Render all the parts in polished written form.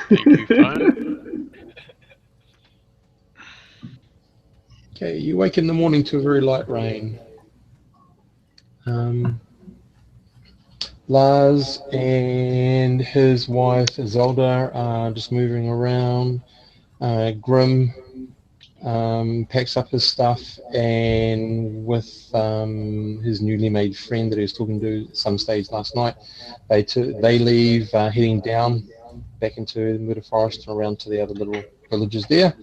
Thank you, phone. Okay, you wake in the morning to a very light rain. Lars and his wife Isolde are just moving around. Grim packs up his stuff and with his newly made friend that he was talking to at some stage last night, they leave heading down back into the Murder Forest and around to the other little villages there.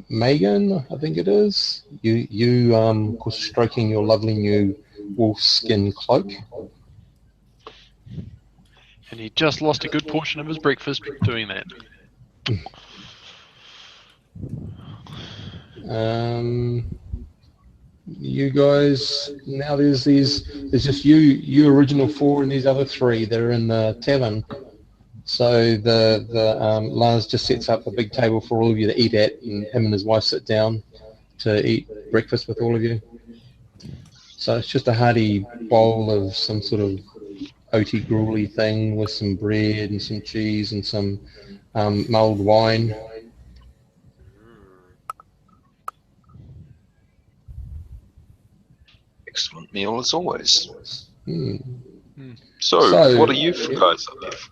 Megan, I think it is. You of course, stroking your lovely new wolf skin cloak. And he just lost a good portion of his breakfast doing that. You guys, now there's just you original four and these other three that are in the tavern. So the Lars just sets up a big table for all of you to eat at, and him and his wife sit down to eat breakfast with all of you. So it's just a hearty bowl of some sort of oaty gruely thing with some bread and some cheese and some mulled wine. Excellent meal as always. So, what are you guys up here for?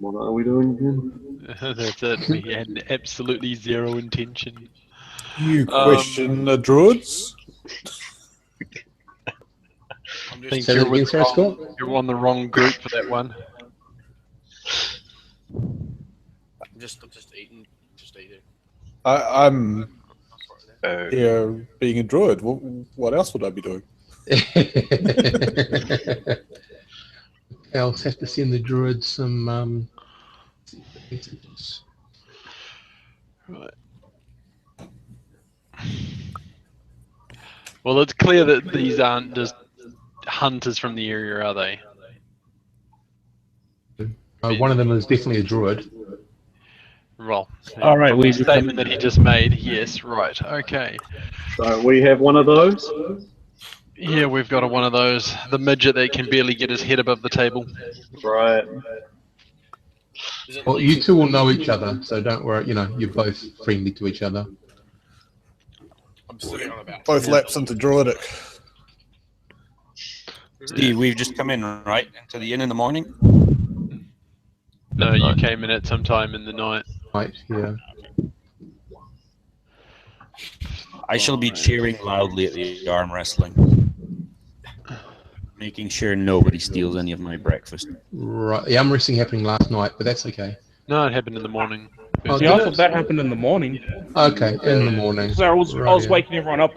What are we doing again? That's it. We had absolutely zero intention. You question the druids? I think you're on the wrong group for that one. I'm just eating. Just eating. I'm here being a druid. What else would I be doing? I'll have to send the druid some Right. Well, it's clear that these aren't just hunters from the area, are they? one of them is definitely a druid. Well, all right, the statement that he just made. Yes, right. Okay. So we have one of those. Yeah, we've got one of those. The midget that can barely get his head above the table. Right. Well, you two will know each other, so don't worry. You know, you're both friendly to each other. I'm sitting on about Both laps into druidic. Steve, we've just come in, right? To the inn in the morning? No, you came in at some time in the night. Right, yeah. I shall be cheering loudly at the arm wrestling, making sure nobody steals any of my breakfast. Right, the arm wrestling happening last night, but that's okay. No, it happened in the morning. Oh, Yeah, I thought that happened in the morning. Okay, in the morning. So I was waking everyone up,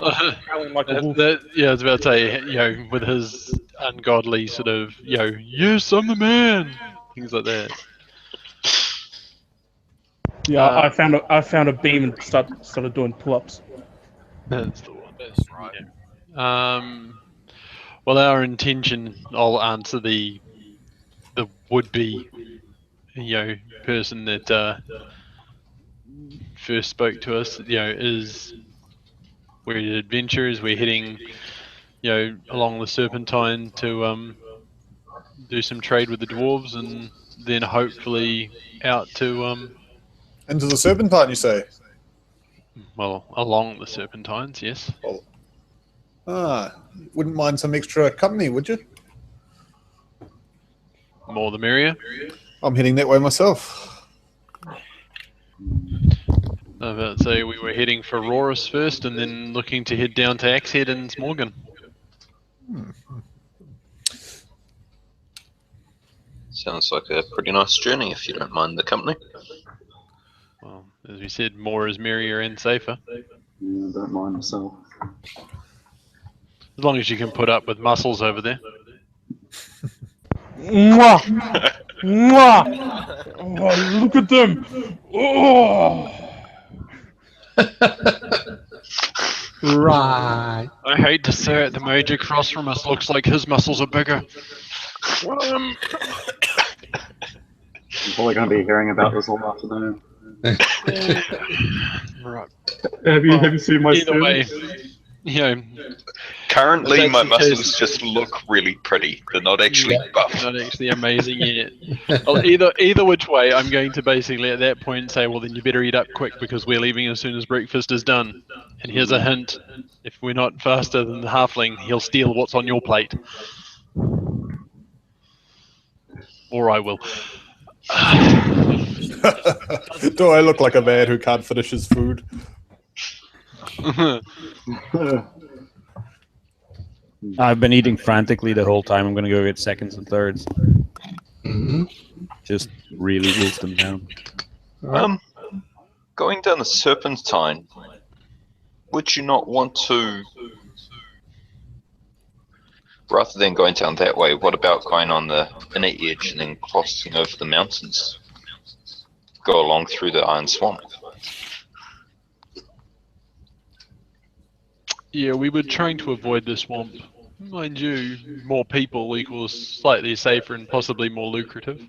howling like a wolf. Yeah, I was about to say, you know, with his ungodly sort of, you know, yes, I'm the man, things like that. Yeah, I found a beam and started doing pull-ups. That's the one. That's right. Yeah. Well, our intention, I'll answer the would-be, you know, person that first spoke to us, you know, is we're adventurers. We're heading, you know, along the Serpentine to do some trade with the dwarves, and then hopefully out to Into the Serpentine, you say? well, along the Serpentines, yes. Wouldn't mind some extra company, would you? More the merrier. I'm heading that way myself. I was about to say we were heading for Rorus first, and then looking to head down to Axehead and Smorgan. Sounds like a pretty nice journey if you don't mind the company. Well, as we said, more is merrier and safer. Yeah, I don't mind myself. As long as you can put up with muscles over there. Mwah! Mwah! Oh, look at them! Oh! Right. I hate to say it, the mage across from us looks like his muscles are bigger. I'm probably going to be hearing about this all afternoon. Right. Have you seen my Either way, You know, Currently, If my that's the case- muscles just look really pretty. They're not actually Yeah. buff. not actually amazing yet. Well, either which way, I'm going to basically at that point say, well, then you better eat up quick because we're leaving as soon as breakfast is done. And here's a hint: if we're not faster than the halfling, he'll steal what's on your plate, or I will. Do I look like a man who can't finish his food? I've been eating frantically the whole time. I'm going to go get seconds and thirds. Mhm. Just really wolf them down. Going down the Serpentine, would you not want to, rather than going down that way, what about going on the inner edge and then crossing over the mountains? Go along through the Iron Swamp. Yeah, we were trying to avoid the swamp. Mind you, more people equals slightly safer and possibly more lucrative.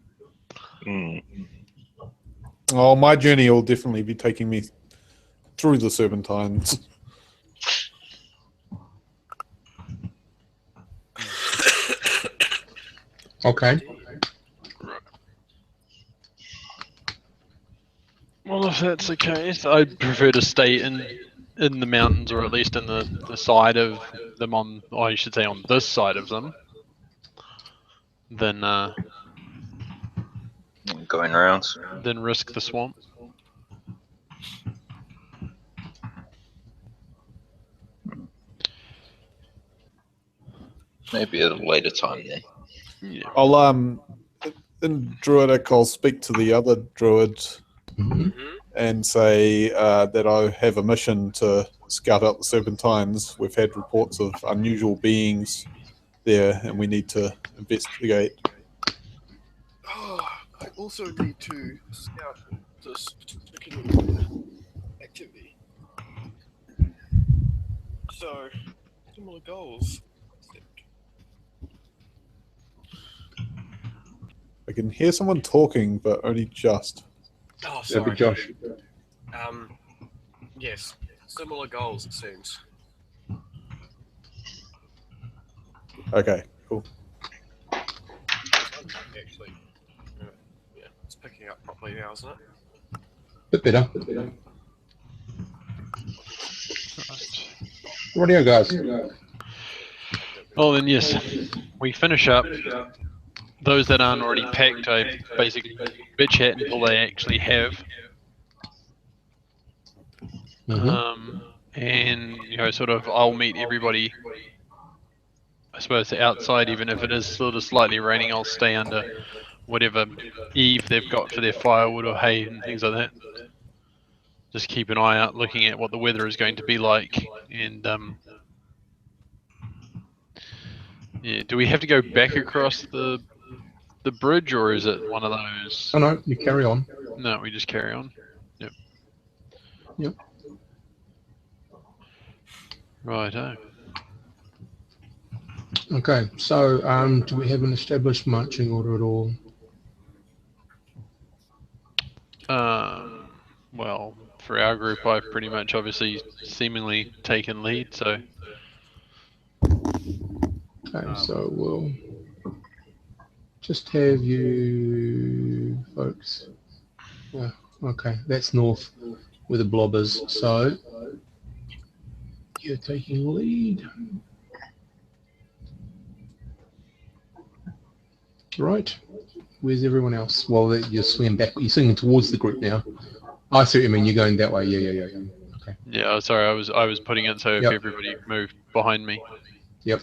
Oh, my journey will definitely be taking me through the Serpentines. Okay. Well, if that's the case, I'd prefer to stay in the mountains, or at least in the side of them on, or I should say on this side of them, than Going around. risk the swamp. Maybe at a later time then. Yeah. I'll in Druidic, I'll speak to the other druid Mhm. and say that I have a mission to scout out the Serpentines. We've had reports of unusual beings there, and we need to investigate. I also need to scout this particular activity. So, similar goals. I can hear someone talking, but only just. Oh, That'd be sorry. Josh. Yes, similar goals, it seems. Okay, cool. Actually, yeah, it's picking up properly now, isn't it? Bit better. Rightio, guys. Well then, yes, we finish up. Those that aren't already packed, I basically bitch chat until they actually have. And you know, sort of, I'll meet everybody. I suppose outside, even if it is sort of slightly raining, I'll stay under whatever eave they've got for their firewood or hay and things like that. Just keep an eye out, looking at what the weather is going to be like. And yeah, do we have to go back across the bridge, or is it one of those? Oh no, you carry on. No, we just carry on. Yep. Yep. Righto. Okay, so do we have an established marching order at all? Well, for our group, I've pretty much obviously seemingly taken lead, so. Okay, so we'll just have you folks. Yeah, okay, that's north where the blob is. So you're taking lead. Right. Where's everyone else? Well, you're swinging back. You're swinging towards the group now. I see what you mean. You're going that way. Yeah. Okay. Yeah, sorry, I was putting it so if Yep. everybody moved behind me. Yep.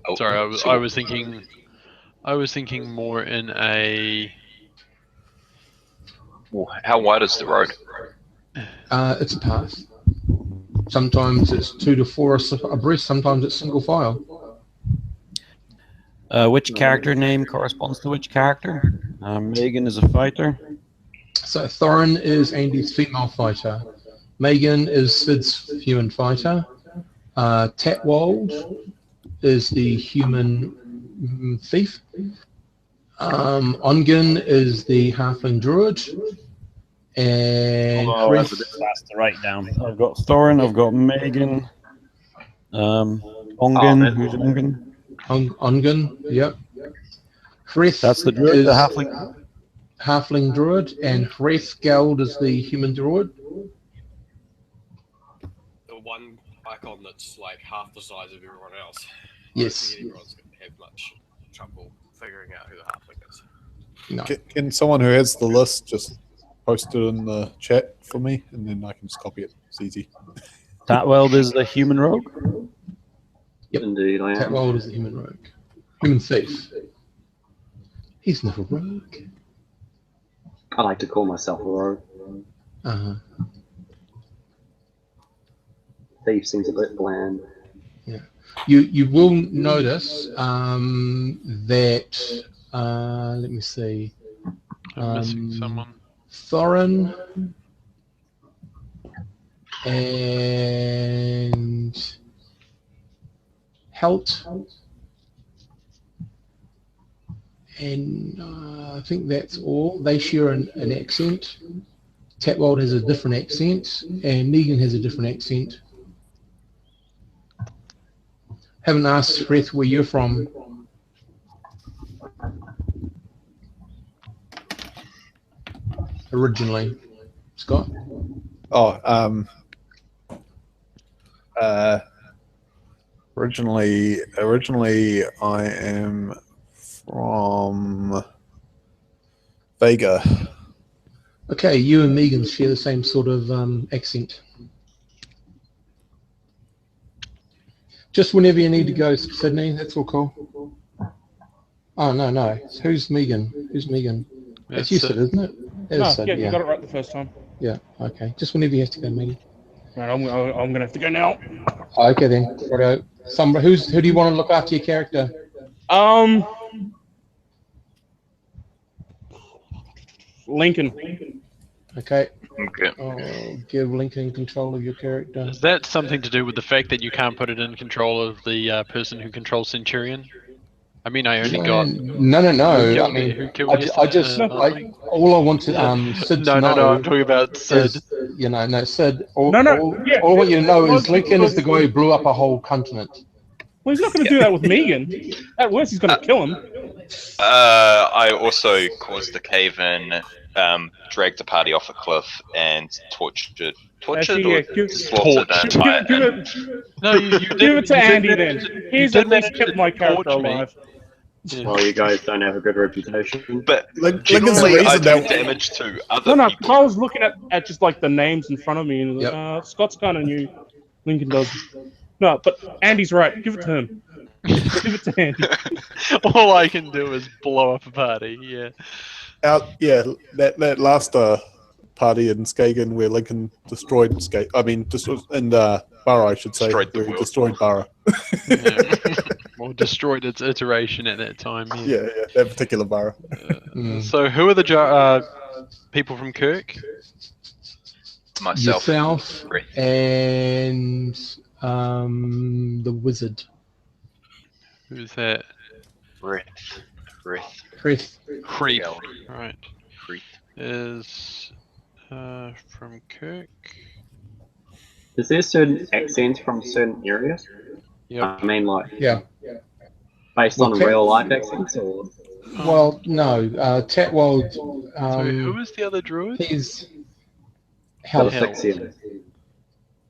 Oh, Sorry, so I was thinking more in a. well, how wide is the road? It's a path. Sometimes it's 2 to 4 abreast. Sometimes it's single file. Which character name corresponds to which character? Megan is a fighter. So Thorin is Andy's female fighter. Megan is Sid's human fighter. Tatwold is the human thief. Ongen is the halfling druid. And Oh, that's a bit fast to write down. I've got Thorin, I've got Megan, Ongen, man. who's Ongen? Ongun, yep. Hrith That's the druid, is the halfling. halfling druid, and Hrith Geld is the human druid. The one icon that's like half the size of everyone else. Yes. I don't think anyone's going to have much trouble figuring out who the halfling is. No. Can someone who has the list just post it in the chat for me, and then I can just copy it. It's easy. Tatweld is the human rogue. Yep. Indeed, I am. Tatwald is the human rogue. Human thief. He's not a rogue. I like to call myself a rogue. Uh-huh. Thief seems a bit bland. You will notice that let me see. I'm missing someone. Thorin and Helt, and I think that's all. They share an accent. Tatwald has a different accent, and Negan has a different accent. Haven't asked Freth where you're from. Originally, Scott. Oh, originally I am from Vega. Okay, you and Megan share the same sort of accent. Just whenever you need to go, Sydney, that's all cool. Oh, no. Who's Megan? Who's Megan? That's you, Sid, isn't it? That No, is Sid, yeah, you got it right the first time. Yeah, okay. Just whenever you have to go, Megan. Right, I'm going to have to go now. Okay, then. Righto. Who do you want to look after your character? Lincoln. Okay. Okay. I'll give Lincoln control of your character. Is that something to do with the fact that you can't put it in control of the person who controls Centurion? I mean, I only got. No. Who I killed, mean, who killed I yesterday? just Last week? all I want to Sid to know. No, I'm talking about Sid. Is, no, Sid. All Yeah. I want you to know is Lincoln is the guy who blew up a whole continent. Well, he's not going to do that with Megan. At worst, he's going to kill him. I also caused the cave-in, dragged the party off a cliff, and tortured Actually, or yeah, slaughtered the entire give inn. it, No, you give did, it to you did Andy then. manage- you He's did at least manage kept to my character torch me. alive. Yeah. Well, you guys don't have a good reputation. But Lincoln's the generally, I reason do that damage to other No, people. Carl's looking at just like the names in front of me, and Yep. Scott's kind of new. Lincoln does. No, but Andy's right. Give it to him. Give it to Andy. All I can do is blow up a party. Yeah. that last party in Skagen where Lincoln destroyed Barra, I should say. Destroyed the where he world. destroyed Barra. Yeah. Or destroyed its iteration at that time. Yeah. Yeah, that particular Barra. So who are the people from Kirk? Myself. Yourself Brett. and the wizard. Who's that? Breath. Chris. Creep. Geld. Right. Creep. Is from Kirk. Is there certain accents from certain areas? Yep. I mean, like, Yeah. based on real life accents, or Well, no. Tatwald. So who is the other druid? He's the Hell. Fixian?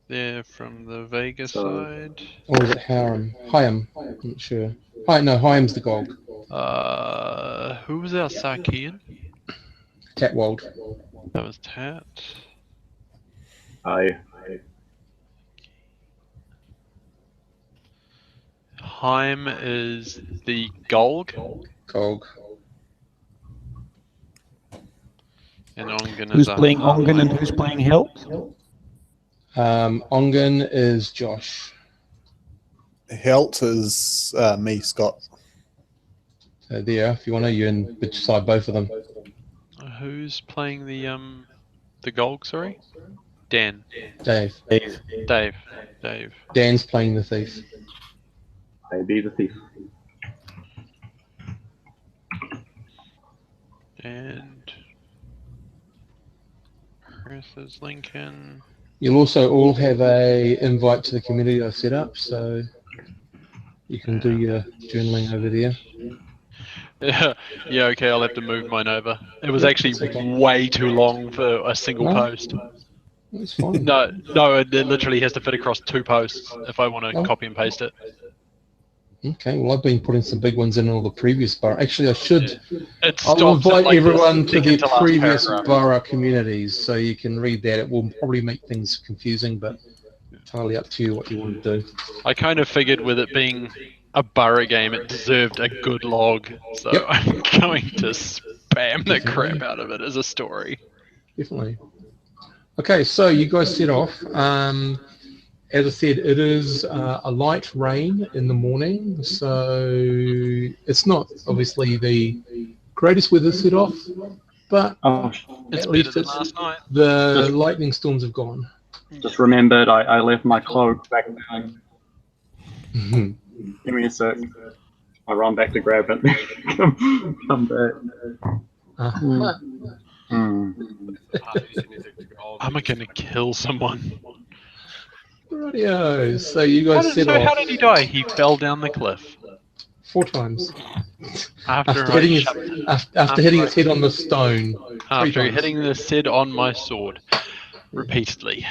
They're from the Vega So- side. Or is it Hiram? Hyam. I'm not sure. No, Hyam's the Gog. Who was our Sarkean? Tatwald. That was Tat. Heim is the Golg, Gog. and Ongen Who's is a playing Ongen halfling. and who's playing Helt? Ongen is Josh. Helt is me, Scott. So there, if you want to, you're in beside both of them. Who's playing the Golg? Sorry, Dan. Dave. Dave. Dan's playing the thief. I be the thief. And Chris is Lincoln. You'll also all have a invite to the community I set up, so you can do your journaling over there. Yeah, okay, I'll have to move mine over. It was Yep, actually that's okay. way too long for a single No? post. That's fine. No, it literally has to fit across 2 posts if I want to Oh. copy and paste it. Okay, well, I've been putting some big ones in all the previous Barra. Actually, I should. It I'll stops at invite like everyone the to their second to last previous paragraph. Barra communities so you can read that. It will probably make things confusing, but entirely up to you what you want to do. I kind of figured with it being a Barra game, it deserved a good log, so Yep. I'm going to spam the Definitely. crap out of it as a story. Definitely. Okay, so you guys set off. As I said, it is a light rain in the morning, so it's not obviously the greatest weather set off, but Oh, It's at better least than it's, last night. the lightning storms have gone. just remembered I left my cloak back at home. Mhm. Give me a sec. I run back to grab it. Come back. Uh-huh. Hmm. I'm gonna kill someone. Rightio. So you guys set How off did he die? He fell down the cliff 4 times after after I hitting shoved its it. after hitting its head on the stone 3 After times. hitting the Sid on my sword repeatedly.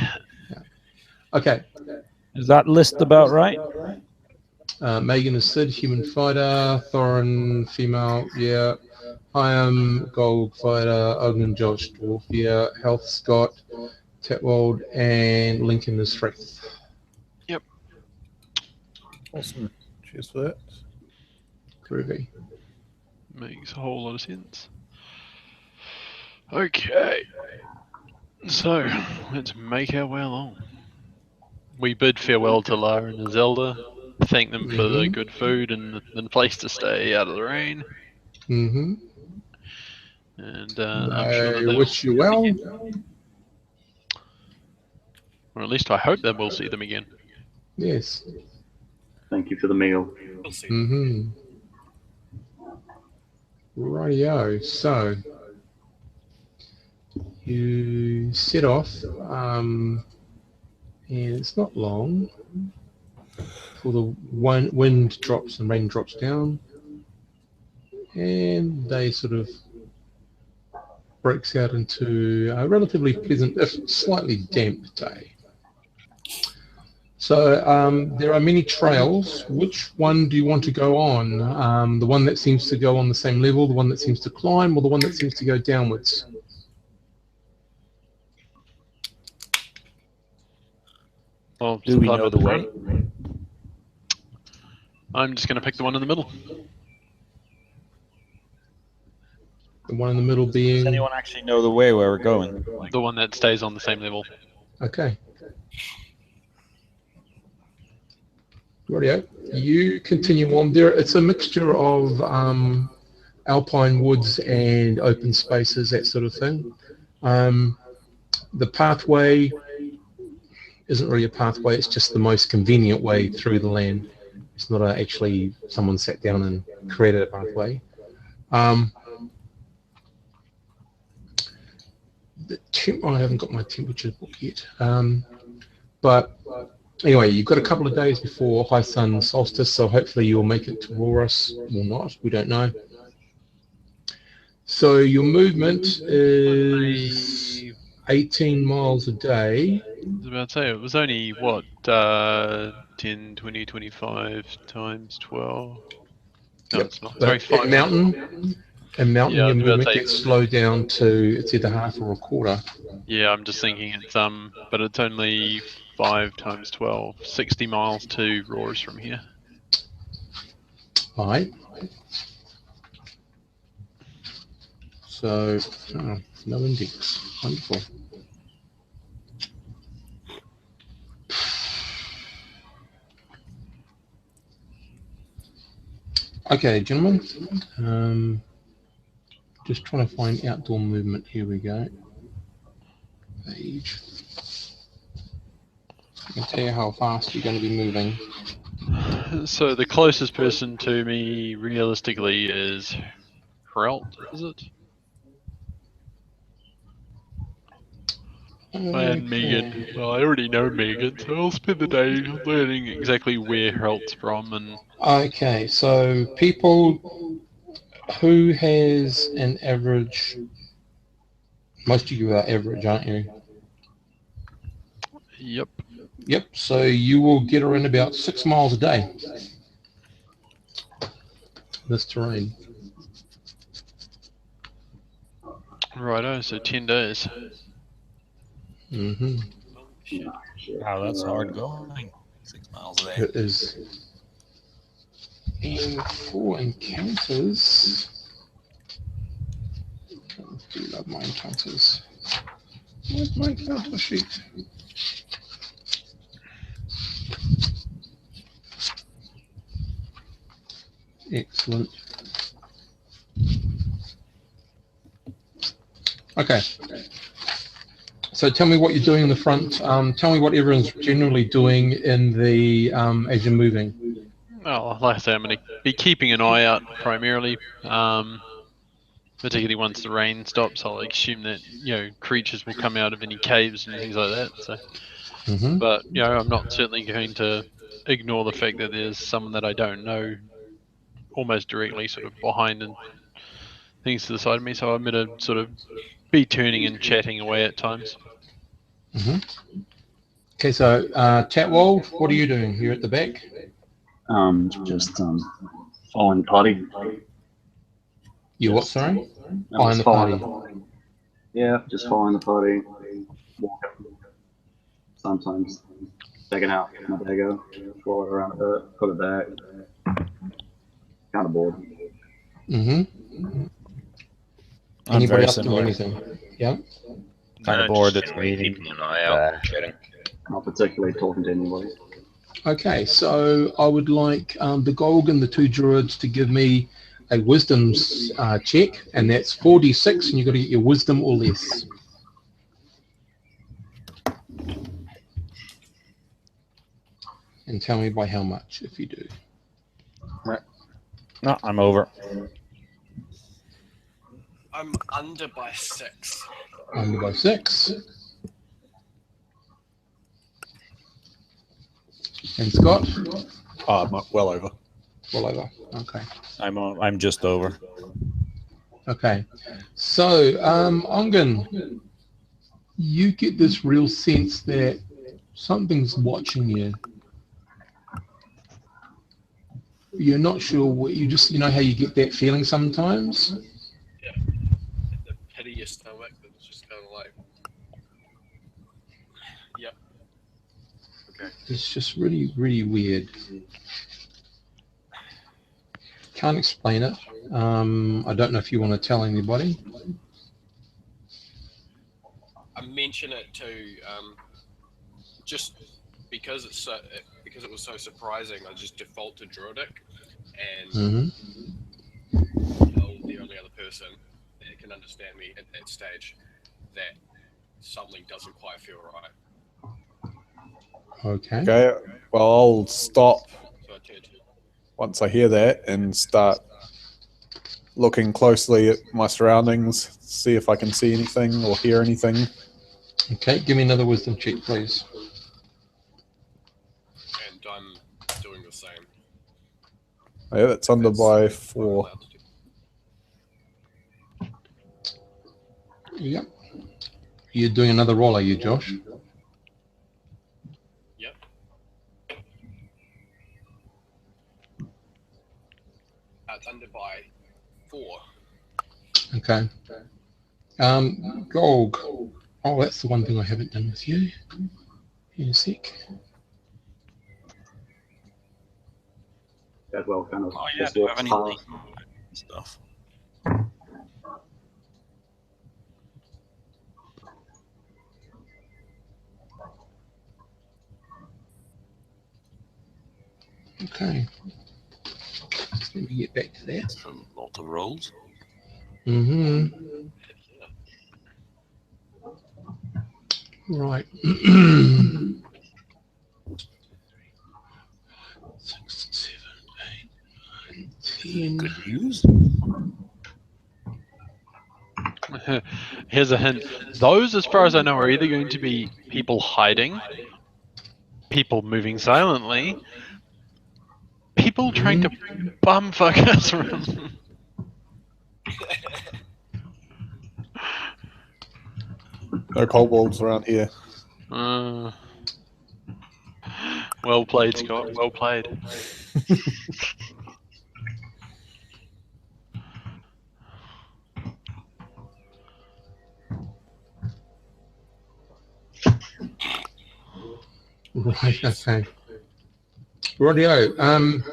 Okay. Is that list about right? Megan is Sid, human fighter. Thorin, female. Yeah. I am Gold fighter. Ogden, Josh, dwarf. Yeah. Health, Scott, Tetwald, and Lincoln is Frith. Awesome. Cheers for that. Groovy. Makes a whole lot of sense. Okay. So, let's make our way along. We bid farewell to Lara and Zelda, thank them for the good food and the place to stay out of the rain, Mm-hmm. and I'm sure that I they'll wish you see them well. again. Or at least I hope that we'll see them again. Yes. Thank you for the meal. Mm-hmm. Rightio. So you set off, and it's not long before the wind drops and rain drops down, and they sort of breaks out into a relatively pleasant, if slightly damp day. So there are many trails. Which one do you want to go on? The one that seems to go on the same level, the one that seems to climb, or the one that seems to go downwards? Well, Do we since I'm know at the front, way? I'm just going to pick the one in the middle. The one in the middle Does being... anyone actually know the way where we're going? The one that stays on the same level. Okay. Rightio. You continue on there. It's a mixture of alpine woods and open spaces, that sort of thing. The pathway isn't really a pathway, it's just the most convenient way through the land. It's not actually someone sat down and created a pathway. I haven't got my temperature book yet. But anyway, you've got a couple of days before high sun solstice, so hopefully you'll make it to Rorus or not, we don't know. So your movement is 18 miles a day. I was about to say, it was only, what, 10, 20, 25 times 12? No, Yep. it's not. But Sorry, 5 at mountain, Yeah, your I was about to movement say- gets slowed down to it's either half or a quarter. Yeah, I'm just thinking it's, but it's only 5 times 12, 60 miles to Roars from here. All right. So, no index. Wonderful. Okay, gentlemen. Just trying to find outdoor movement. Here we go. Page. I can tell you how fast you're going to be moving. So the closest person to me, realistically, is Hrelt, is it? And Megan. Well, I already know Megan, so I'll spend the day learning exactly where her help's from and. Okay, so people who has an average. Most of you are average, aren't you? Yep. Yep. So you will get around about 6 miles a day. This terrain. Righto, so 10 days. Mm-hmm. Oh, shit. Wow, that's hard going. 6 miles a day. It is. And for encounters, I do love my encounters. Where's my encounter sheet? Excellent. Okay. So tell me what you're doing in the front. Tell me what everyone's generally doing in the as you're moving. Well, like I say, I'm going to be keeping an eye out primarily, particularly once the rain stops. I'll assume that creatures will come out of any caves and things like that. So, Mm-hmm. but I'm not certainly going to ignore the fact that there's someone that I don't know almost directly sort of behind and things to the side of me. So I'm going to sort of be turning and chatting away at times. Mm-hmm. Okay, so Tatwald, what are you doing here at the back? Just following the party. You what, Just- sorry? I'm Behind just the following party. Yeah, just following the party. Walking. Sometimes checking out my Dago, roll it around a bit, put it back. Kind of bored. Mm-hmm. I'm Anybody very else doing similar. anything? Yeah? Kind No, of bored. just It's generally raining. keeping an eye out, chatting. Not particularly talking to anybody. Okay, so I would like the Golg and the two druids to give me a wisdom's check, and that's 4d6, and you've got to get your wisdom or less. And tell me by how much, if you do. No, I'm over. I'm under by 6. Under by 6. And Scott? I'm well over. Well over. Okay. I'm just over. Okay. So, Ongan, you get this real sense that something's watching you. You're not sure what you just, you know how you get that feeling sometimes? Yeah. The pit of your stomach that's just kind of like. Yep. Okay. It's just really, really weird. Can't explain it. I don't know if you want to tell anybody. I mention it to just because because it was so surprising. I just default to Druidic and Mm-hmm. tell the only other person that can understand me at that stage that something doesn't quite feel right. Okay. Okay, well, I'll stop So I turn to once I hear that and start looking closely at my surroundings, see if I can see anything or hear anything. Okay, give me another wisdom check, please. and I'm doing the same. Yeah, that's under That's by what I'm 4. allowed to do. Yep. You're doing another roll, are you, Josh? Yep. It's under by 4. Okay. Golg. Oh, that's the one thing I haven't done with you. In a sec. That well kind of Oh yeah, just do you have walks any past. stuff? Okay. Let me get back to that. That's a lot of rolls. Mm-hmm. Right. 6, 7, 8, 9, 10. Good news. Here's a hint. Those, as far as I know, are either going to be people hiding, people moving silently, people trying to bumfuck us around. No kobolds around here. Well played, Scott. Well played. Right, okay. Rightio.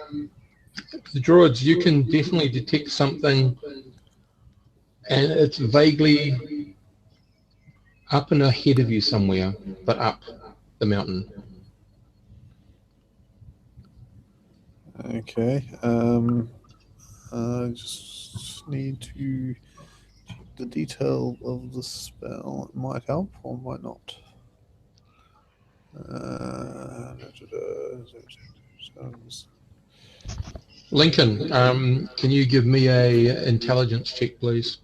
The druids, you can definitely detect something, and it's vaguely up and ahead of you somewhere, but up the mountain. Okay. I just need to check the detail of the spell. It might help or might not. Lincoln, can you give me a intelligence check, please?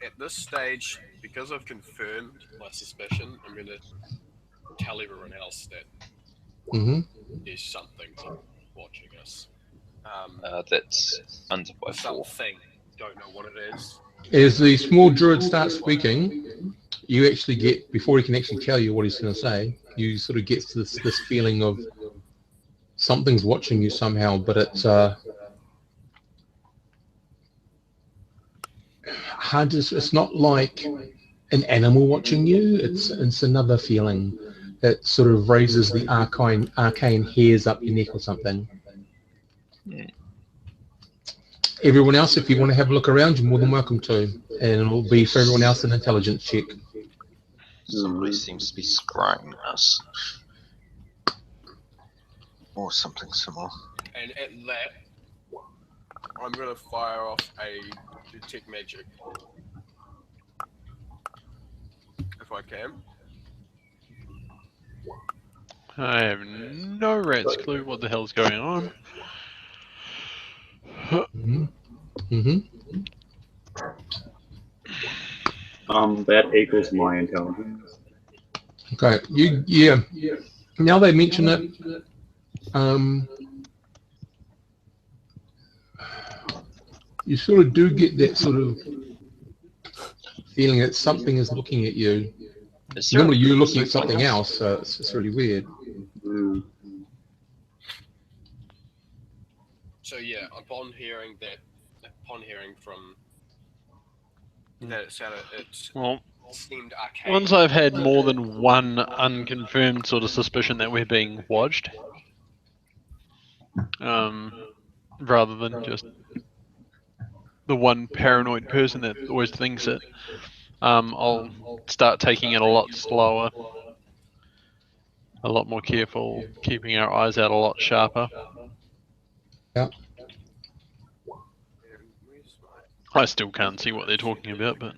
At this stage, because I've confirmed my suspicion, I'm going to tell everyone else that there's something watching us. That's under by 4. Something. Don't know what it is. As the small druid starts speaking, you actually get, before he can actually tell you what he's going to say, you sort of get this feeling of something's watching you somehow, but it's hard to, it's not like an animal watching you, it's another feeling that sort of raises the arcane hairs up your neck or something. Everyone else, if you want to have a look around, you're more than welcome to, and it'll be for everyone else an intelligence check. Somebody seems to be scrying us. Or something similar. And at that, I'm going to fire off a detect magic. If I can. I have no rat's clue what the hell's going on. That equals my intelligence. Okay, yeah. Now they mention it, you sort of do get that sort of feeling that something is looking at you. Normally you're looking at something else, so it's really weird. So yeah, upon hearing from that it seemed arcane. Once I've had more than one unconfirmed sort of suspicion that we're being watched, rather than just the one paranoid person that always thinks it, I'll start taking it a lot slower, a lot more careful, keeping our eyes out a lot sharper. Yeah. I still can't see what they're talking about, but...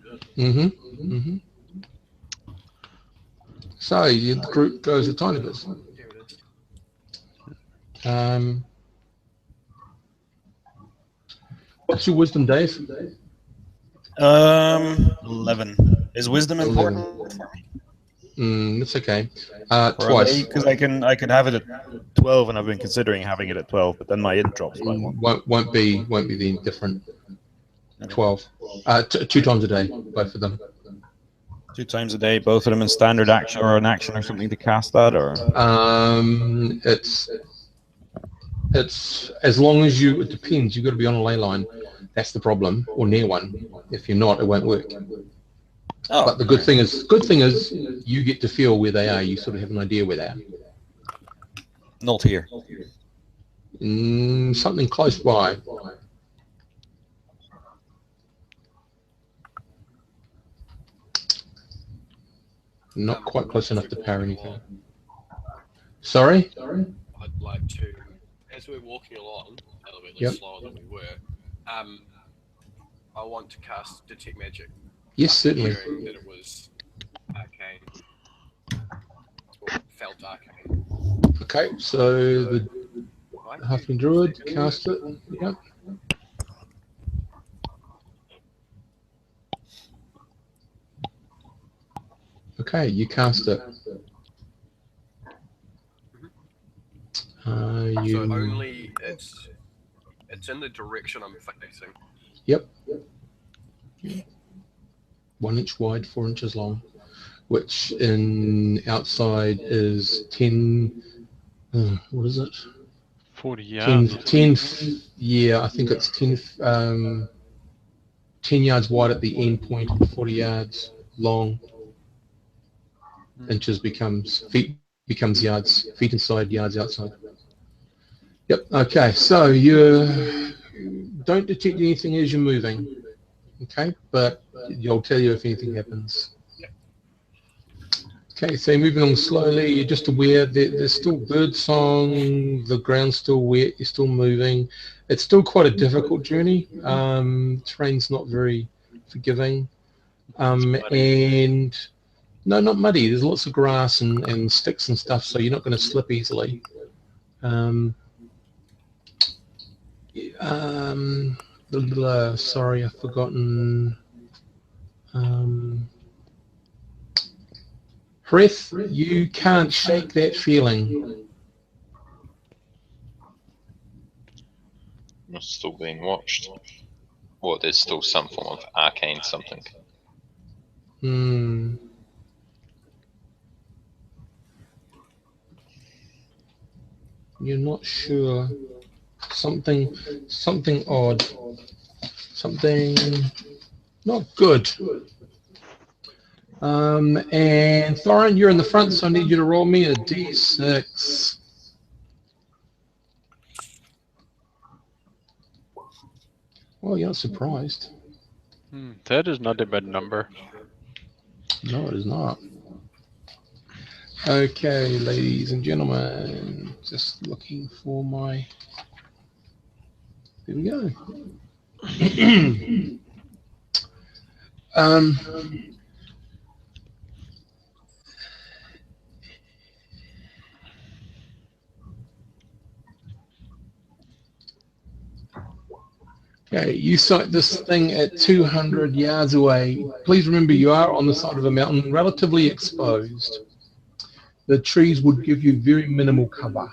So, the group goes a tiny bit. What's your wisdom, Dave? 11. Is wisdom important for me? It's okay. Twice. Because I could have it at 12, and I've been considering having it at 12, but then my int drops by 1. Won't be the different. 12. 2 times a day, both of them. 2 times a day, both of them in standard action or an action or something to cast that, or? It's as long as it depends. You've got to be on a ley line. That's the problem, or near one. If you're not, it won't work. Oh, but the good thing is, you get to feel where they are. You sort of have an idea where they are. Not here. Something close by. Not quite close enough to power anything. Sorry? I'd like to, as we're walking along, a little bit slower than we were, I want to cast Detect Magic. Yes, certainly. Hearing that it was arcane, or felt arcane. Okay, so the Halfling Druid cast it. Yep. Okay, you cast it. So You. only it's in the direction I'm facing. Yep. 1 inch wide, 4 inches long, which in outside is 10. What is it? 40 yards. 10, yeah, I think it's 10, 10 yards wide at the end point and 40 yards long. Inches becomes feet, becomes yards, feet inside, yards outside. Yep. Okay. So you don't detect anything as you're moving. Okay, but you'll tell you if anything happens. Okay, so moving on slowly, you're just aware that there's still bird song, the ground's still wet, you're still moving. It's still quite a difficult journey. Terrain's not very forgiving. And no, not muddy. There's lots of grass and sticks and stuff, so you're not going to slip easily. Sorry, I've forgotten. Breath, you can't shake that feeling. I'm still being watched. Or there's still some form of arcane something. You're not sure. Something odd. Something not good. And Thorin, you're in the front, so I need you to roll me a d6. Well, you're not surprised. That is not a bad number. No, it is not. Okay, ladies and gentlemen, just looking for my... There we go. Okay, you sight this thing at 200 yards away. Please remember you are on the side of a mountain, relatively exposed. The trees would give you very minimal cover.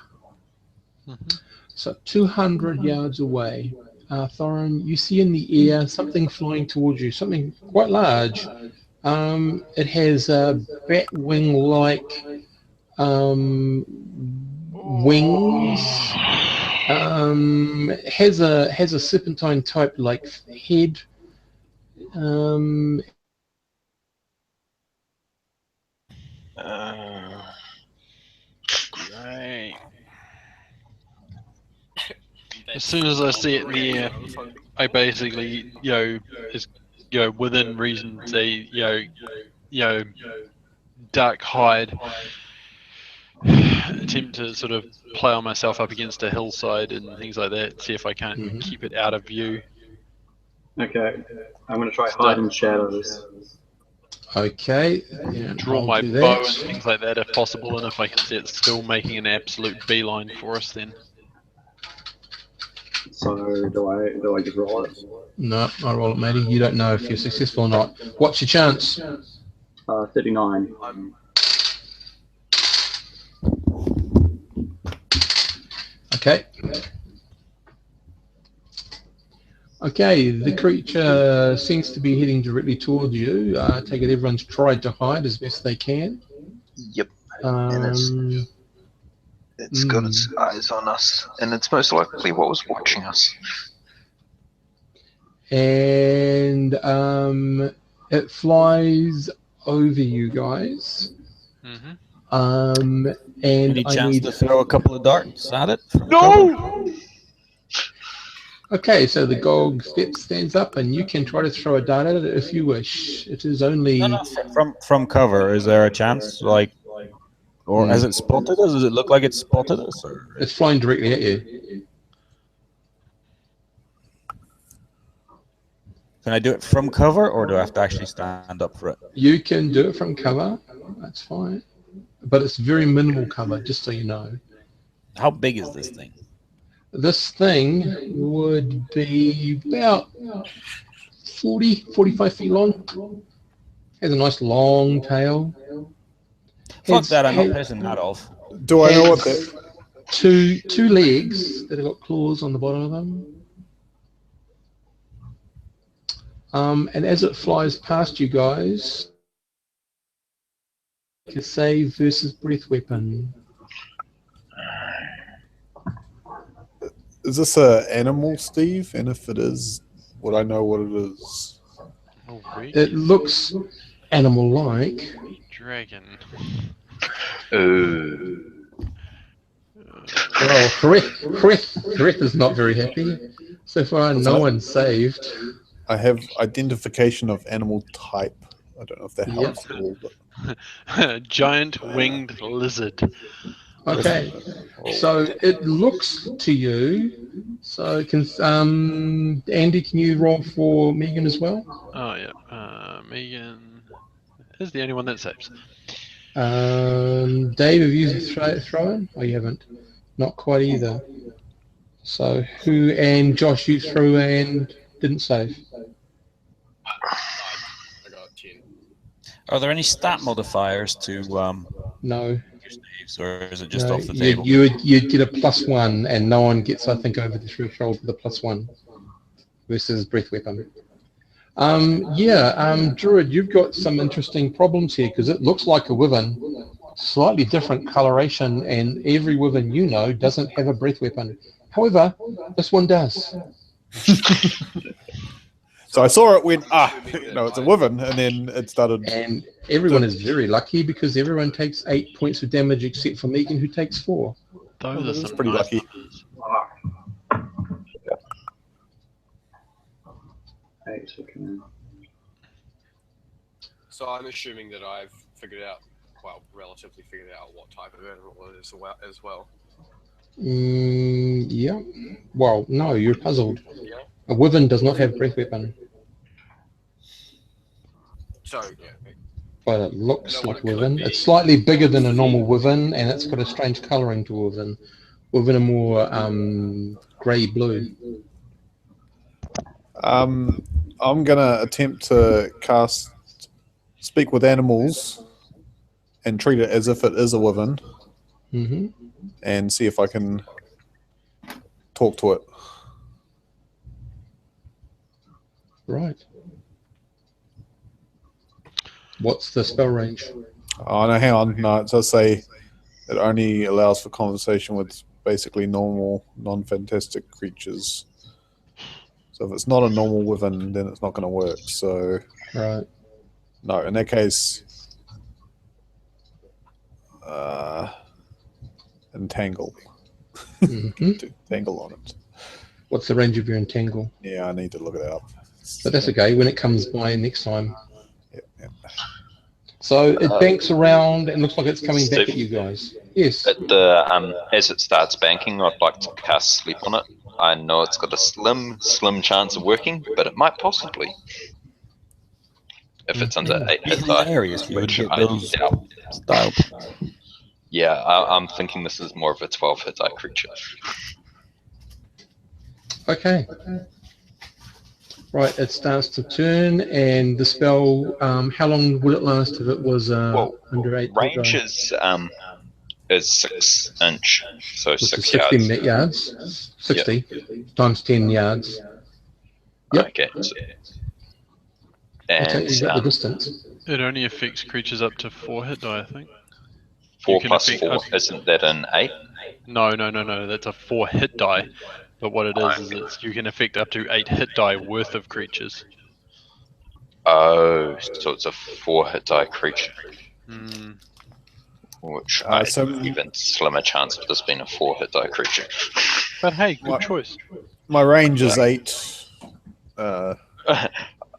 So 200 yards away, Thorin, you see in the air something flying towards you, something quite large. It has a bat wing-like wings. Has a serpentine type like head. Right. As soon as I see it in the air, I basically, is, within reason, say, duck, hide, attempt to sort of plow myself up against a hillside and things like that, see if I can't keep it out of view. Okay, I'm going to try hide in shadows. Okay. Draw my bow and things like that if possible, and if I can see it still making an absolute beeline for us, then. So do I just roll it? No, I roll it, matey. You don't know if you're successful or not. What's your chance? 39. Okay. Okay, the creature seems to be heading directly towards you. I take it everyone's tried to hide as best they can. Yep. And it's got its eyes on us, and it's most likely what was watching us. And it flies over you guys. And any chance to throw a couple of darts at it? No! Okay, so the Gog stands up, and you can try to throw a dart at it if you wish. It is only from cover. Is there a chance, or has it spotted us? Does it look like it's spotted us? Or? It's flying directly at you. Can I do it from cover, or do I have to actually stand up for it? You can do it from cover. That's fine, but it's very minimal cover, just so you know. How big is this thing? This thing would be about 45 feet long. Has a nice long tail. Fuck that, I'm not pissing that off. Do I know what that? Two legs that have got claws on the bottom of them. And as it flies past you guys, you save versus breath weapon. Is this a animal, Steve? And if it is, would I know what it is? It looks animal-like. Dragon. Well, Kareth is not very happy. So far, no one's saved. I have identification of animal type. I don't know if that helps at all. But... Giant winged lizard. Okay, so it looks to you. So can Andy, can you roll for Megan as well? Oh yeah, Megan is the only one that saves. Dave, have you thrown? Oh, you haven't. Not quite either. So who and Josh, you threw and didn't save. I got 10. Are there any stat modifiers to No. saves, or is it just No, off the table? you'd get a +1, and no one gets, I think, over the threshold with a +1 versus breath weapon. Druid, you've got some interesting problems here because it looks like a wyvern, slightly different coloration, and every wyvern you know doesn't have a breath weapon. However, this one does. So I saw it went, it's a wyvern, and then it started. And everyone is very lucky because everyone takes 8 points of damage except for Megan, who takes 4. Those are That's pretty lucky. So I'm assuming that I've relatively figured out what type of animal it is as well. Yeah. Well, no, you're puzzled. Yeah. A wyvern does not have breath weapon. So, yeah. But it looks like a it wyvern. could It's be. slightly bigger than a normal wyvern, and it's got a strange colouring to wyvern. Wyvern are more grey-blue. I'm gonna attempt to cast Speak with Animals and treat it as if it is a wyvern, and see if I can talk to it. Right. What's the spell range? Oh no, hang on. No, it does say it only allows for conversation with basically normal, non-fantastic creatures. So if it's not a normal wyvern, then it's not going to work. So Right. no, in that case, entangle. Entangle on it. What's the range of your entangle? Yeah, I need to look it up. But that's okay. When it comes by next time. Yep. So it banks around and looks like it's coming back at you guys. Yes. At the as it starts banking, I'd like to cast Sleep on it. I know it's got a slim chance of working, but it might possibly. If it's under 8 hit die. Hilarious. You would Which get I those doubt. style. Yeah, I'm thinking this is more of a 12 hit die creature. Okay. Right, it starts to turn, and the spell. How long would it last if it was under 8? Range is 6 inch, so Which 6 is 60 yards. yards. 60 times 10 yards. Yep. Okay. So, I'll tell and you about the distance. It only affects creatures up to 4 hit die, I think. 4 can plus affect 4, up- isn't that an 8? No, that's a 4 hit die. But what it is it's you can affect up to 8 hit die worth of creatures. Oh, so it's a 4 hit die creature. Hmm. Which I so- even slimmer chance of this being a 4 hit die creature. But hey, good What? choice. My range is 8.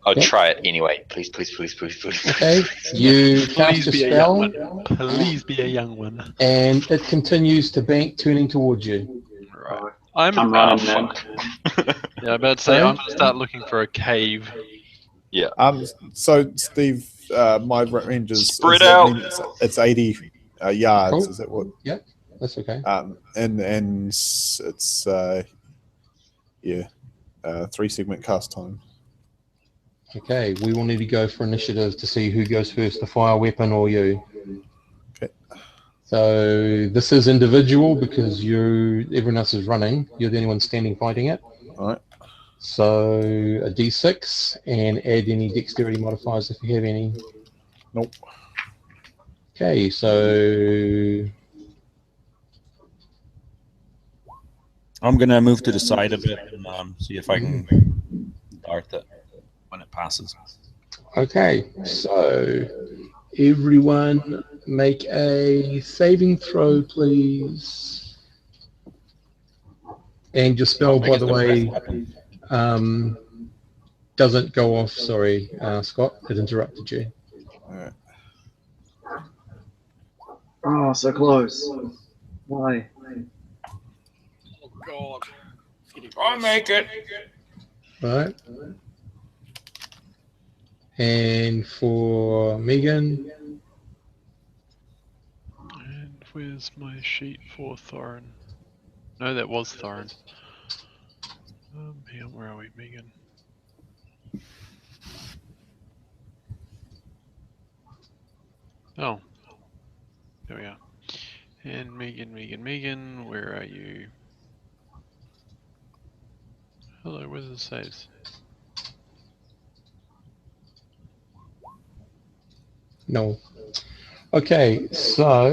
I'll try it anyway. Please. Okay, you cast a be a young spell, one. Please be a young one. and it continues to bank, turning towards you. Right. I'm running now. Yeah, I'm about to say Sorry? I'm gonna start looking for a cave. So Steve, my range is Spread does that out. mean it's 80 yards. Cool. Is that what? That's okay. And it's 3 segment cast time. Okay, we will need to go for initiative to see who goes first, the fire weapon or you. Okay. So this is individual because everyone else is running. You're the only one standing fighting it. All right. So a d6 and add any dexterity modifiers if you have any. Nope. Okay, so I'm going to move to the side a bit and see if I can dart it when it passes. okay, so everyone make a saving throw, please. And your spell, by the way, doesn't go off. Sorry, Scott, it interrupted you. All right. Oh, so close. Why? Oh God. It's getting I'll worse. make it. Right. And for Megan, And where's my sheet for Thorin? No, that was Thorin. Hang on, where are we, Megan? Oh, there we are. And Megan, where are you? Hello, where's the saves? no. Okay, so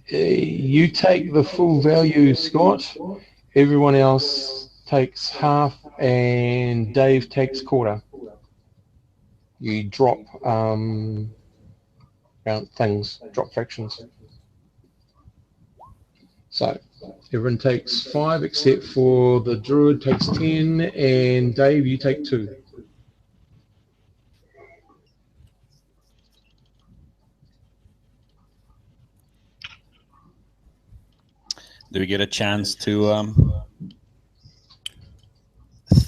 you take the full value, Scott. Everyone else takes half, and Dave takes quarter. You drop things, drop fractions. So everyone takes 5 except for the druid takes 10, and Dave, you take 2. Do we get a chance to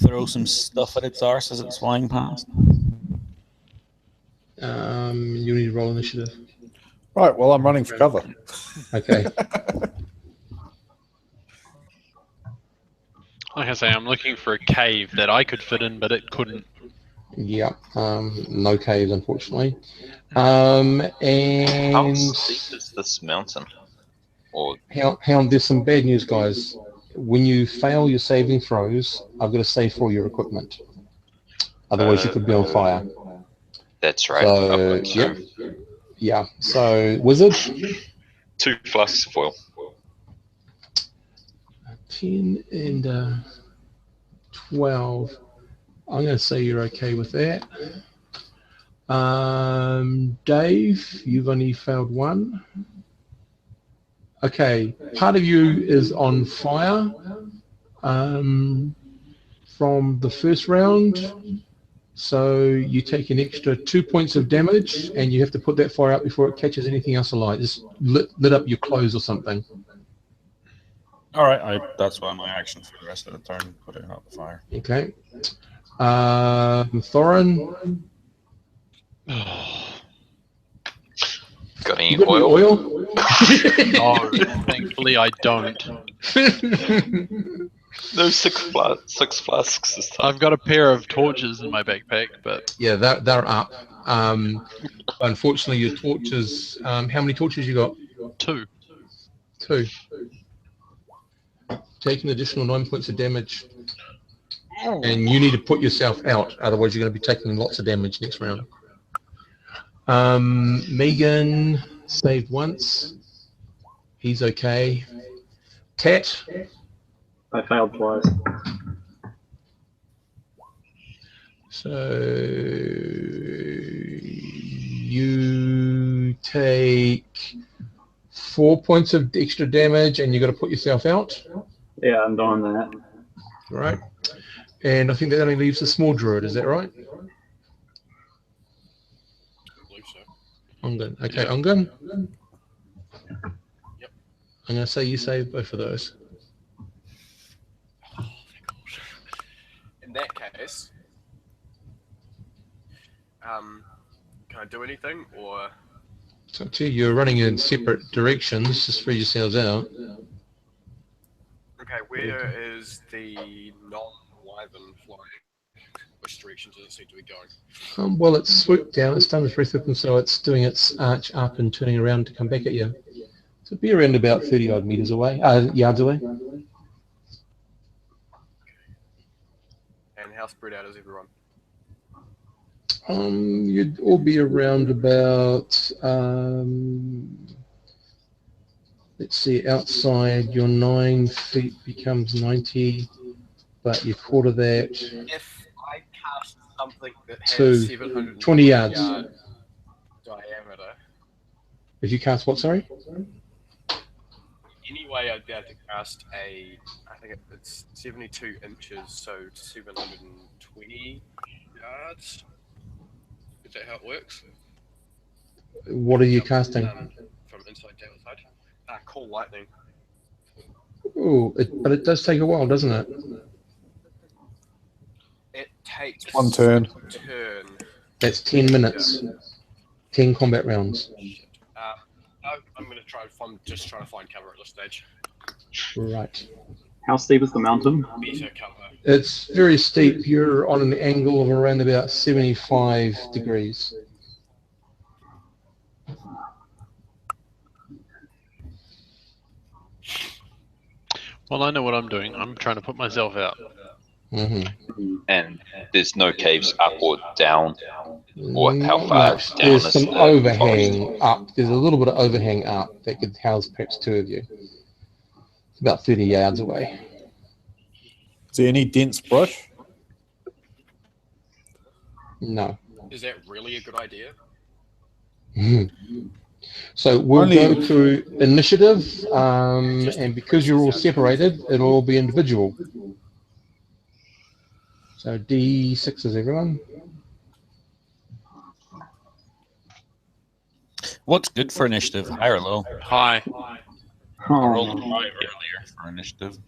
throw some stuff at its arse as it's flying past? You need to roll initiative. Right. Well, I'm running for cover. Okay. Like I say, I'm looking for a cave that I could fit in, but it couldn't. Yeah. No caves, unfortunately. How And steep is this mountain? Or Hound, there's some bad news, guys. When you fail your saving throws, I've got to save for your equipment. Otherwise, you could be on fire. that's right. So, I've got 2. yep. Yeah. So, wizard. 2 flasks of oil. 10 and 12. I'm going to say you're okay with that. Dave, you've only failed 1. Okay, part of you is on fire from the first round, so you take an extra 2 points of damage, and you have to put that fire out before it catches anything else alight. Just lit up your clothes or something. All right, that's why my action for the rest of the turn, put it out the fire. Okay. Thorin, Got any you got oil? any oil? No, thankfully I don't. No 6 flasks this time. I've got a pair of torches in my backpack, but Yeah, they're up. Unfortunately, your torches. How many torches you got? 2. 2. Take an additional 9 points of damage, and you need to put yourself out. Otherwise, you're going to be taking lots of damage next round. Megan saved once. He's okay. Tat. I failed twice. So you take 4 points of extra damage, and you got to put yourself out. Yeah, I'm doing that. Right. And I think that only leaves the small druid. Is that right? I believe so. Ongun. Okay, Ongun. Yep. I'm going to say you save both of those. In that case, can I do anything, or It's up to you. You're running in separate directions. Just spread yourselves out. Okay, where is the non-wyvern flying? Which direction does it seem to be going? Well, it's swooped down. It's done its breath weapon, so it's doing its arch up and turning around to come back at you. So it'd be around about 30 odd meters away, yards away. And how spread out is everyone? You'd all be around about, let's see, outside your 9 feet becomes 90, but your quarter that If I cast something that to has 720 20 yards. yard diameter, If you cast what, sorry? any way I'd be able to cast I think it's 72 inches, so 720 yards. Is that how it works? What are you casting? From inside to outside? Call lightning. Oh, but it does take a while, doesn't it? It takes One turn. That's 10 minutes. 10 combat rounds. No, I'm just trying to find cover at this stage. Right. How steep is the mountain? Better cover. It's very steep. You're on an angle of around about 75 degrees. Well, I know what I'm doing. I'm trying to put myself out. Mm-hmm. And there's no caves up or down. Or how Not far much. down There's is some the overhang forest? up. There's a little bit of overhang up that could house perhaps 2 of you. It's about 30 yards away. Is there any dense brush? No. Is that really a good idea? So we'll Only- go through initiative, and because you're all separated, it'll all be individual. So D6s, everyone. What's good for initiative? High or low? Hi. I rolled a 5 Oh, earlier for initiative.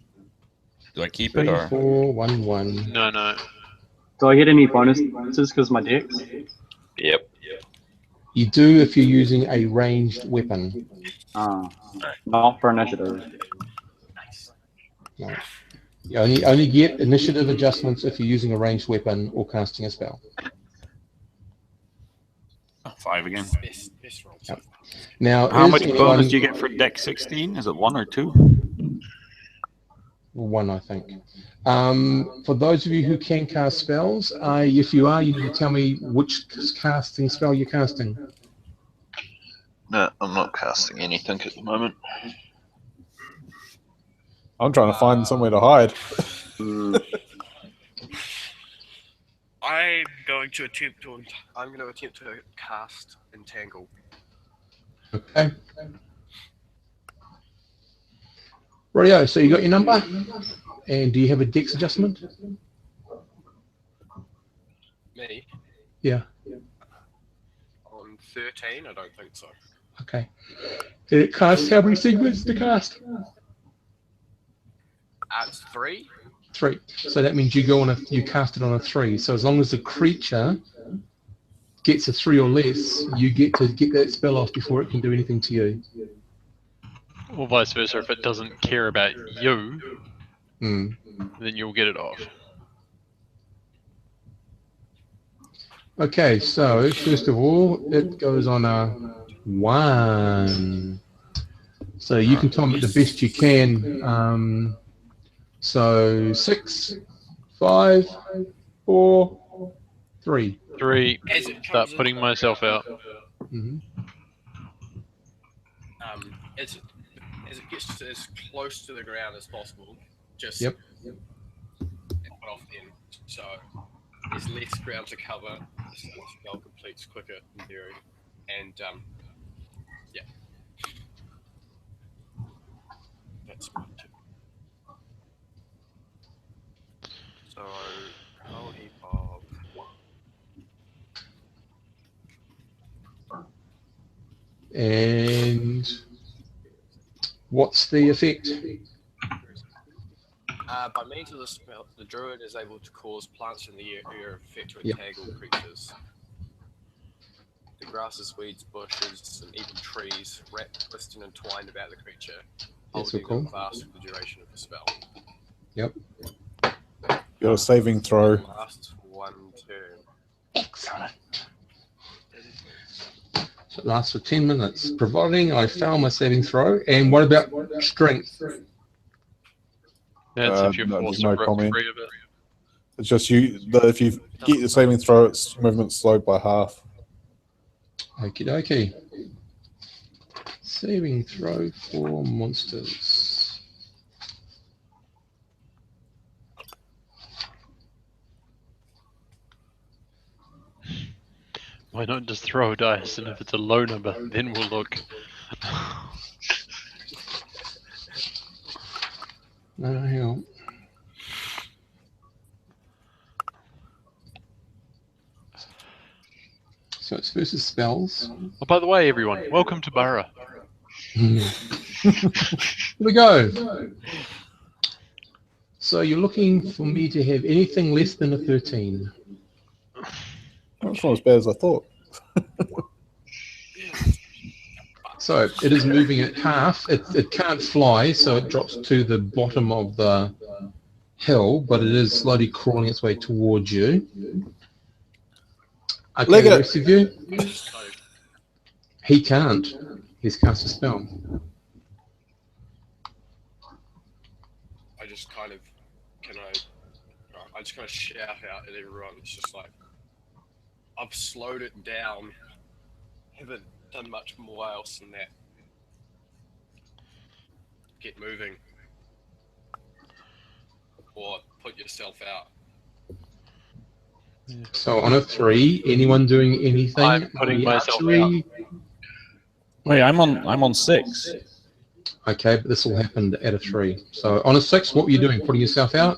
Do I keep 3, it or? 4, 1, 1. No. do I get any bonuses because of my dex? Yep. You do if you're using a ranged weapon. Not for initiative. No. You only get initiative adjustments if you're using a ranged weapon or casting a spell. 5 again. Best roll. Yep. Now, How is much anyone, bonus do you get for deck 16? Is it 1 or 2? 1, I think. For those of you who can cast spells, if you are, you need to tell me which casting spell you're casting. No, I'm not casting anything at the moment. I'm trying to find somewhere to hide. I'm going to attempt to cast Entangle. Okay. Rightio, so you got your number? And do you have a dex adjustment? Me? Yeah. On 13? I don't think so. Okay. Did it cost how many segments to cast? It's 3? 3. So that means you cast it on a 3. So as long as the creature gets a 3 or less, you get to get that spell off before it can do anything to you. Or vice versa, if it doesn't care about you, Mm. then you'll get it off. Okay, so first of all, it goes on a 1. So you can time it the best you can. So 6, 5, 4, 3. 3. As it Start comes putting in, myself out. Mm-hmm. as it gets to as close to the ground as possible, just Yep. put off then. So there's less ground to cover, so the spell completes quicker in theory. And yeah. That's my tip. So whole heap of And what's the effect? by means of the spell, the druid is able to cause plants in the area effect to Yep. entangle creatures. The grasses, weeds, bushes, and even trees wrap, twist, and entwine about the creature. That's so holding cool. them fast for the duration of the spell. Yep. Got a saving throw. Lasts for 1 turn. Excellent. So it lasts for 10 minutes, providing I fail my saving throw. And what about strength? That's if you're No, forced there's to no break comment. free of it. It's just if you get the saving throw, its movement slowed by half. Okie dokie. Saving throw for monsters. Why not just throw a dice, and if it's a low number, then we'll look. No, hang on. So it's versus spells. Oh, by the way, everyone, welcome to Barra. Here we go. So you're looking for me to have anything less than a 13. That's not as bad as I thought. So it is moving at half. It can't fly, so it drops to the bottom of the hill, but it is slowly crawling its way towards you. Okay, Look at the it. rest of you, Just kind of, he can't. He's cast a spell. I just kind of shout out at everyone. It's just like, I've slowed it down. Haven't done much more else than that. Get moving. Or put yourself out. So on a 3, anyone doing anything? I'm putting myself Archery? Wait, I'm on 6. Okay, but this all happened at a 3. So on a 6, what were you doing? Putting yourself out?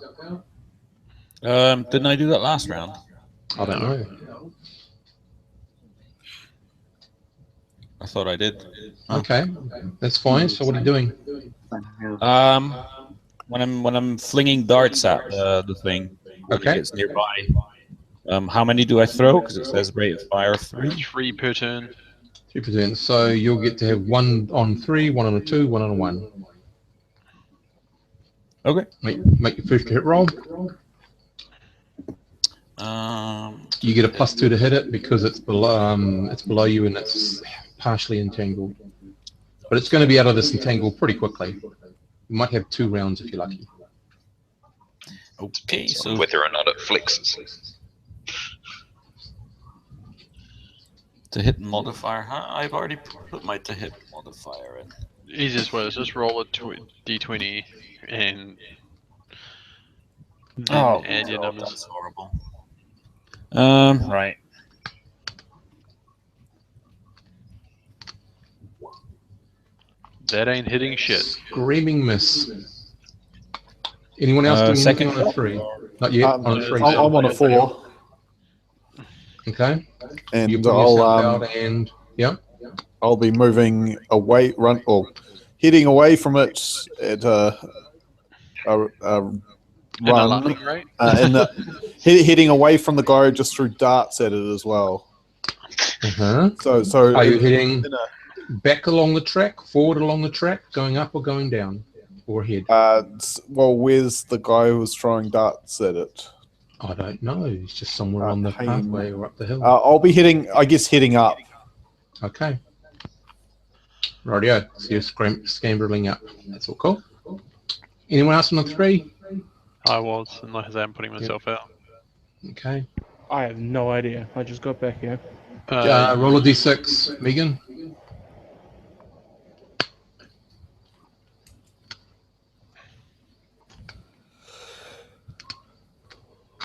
Didn't I do that last round? I don't know. I thought I did. Okay, that's fine. So what are you doing? When I'm flinging darts at the thing, when Okay. it gets nearby. How many do I throw? Because it says rate of fire 3. 3 per turn. 3%. So you'll get to have 1 on 3, 1 on a 2, 1 on a 1. Okay. Make your first hit roll. You get a +2 to hit it because it's below you and it's partially entangled. But it's going to be out of this entangle pretty quickly. You might have 2 rounds if you're lucky. Okay, so Whether or not it flexes. to hit modifier, I've already put my to hit modifier in. Easiest way is just roll a d20 and then add your numbers. That's horrible. Right. That ain't hitting shit. Screaming miss. Anyone else doing second anything on a 3? Not yet. On a 3. I'm on a 4, Okay. and You put yourself I'll out and yeah. I'll be moving away, heading away from it at a An run, alarming rate? and heading away from the guy just threw darts at it as well. Uh-huh. So Are you heading in a- back along the track, forward along the track, going up or going down, or ahead? well, where's the guy who was throwing darts at it? I don't know. It's just somewhere on the Hang- pathway or up the hill. I'll be heading up. Okay. Rightio. So you're scrambling up. That's all cool. Anyone else on a 3? I was, and like I said, I'm putting myself out. Okay. I have no idea. I just got back here. Roll a d6, Megan.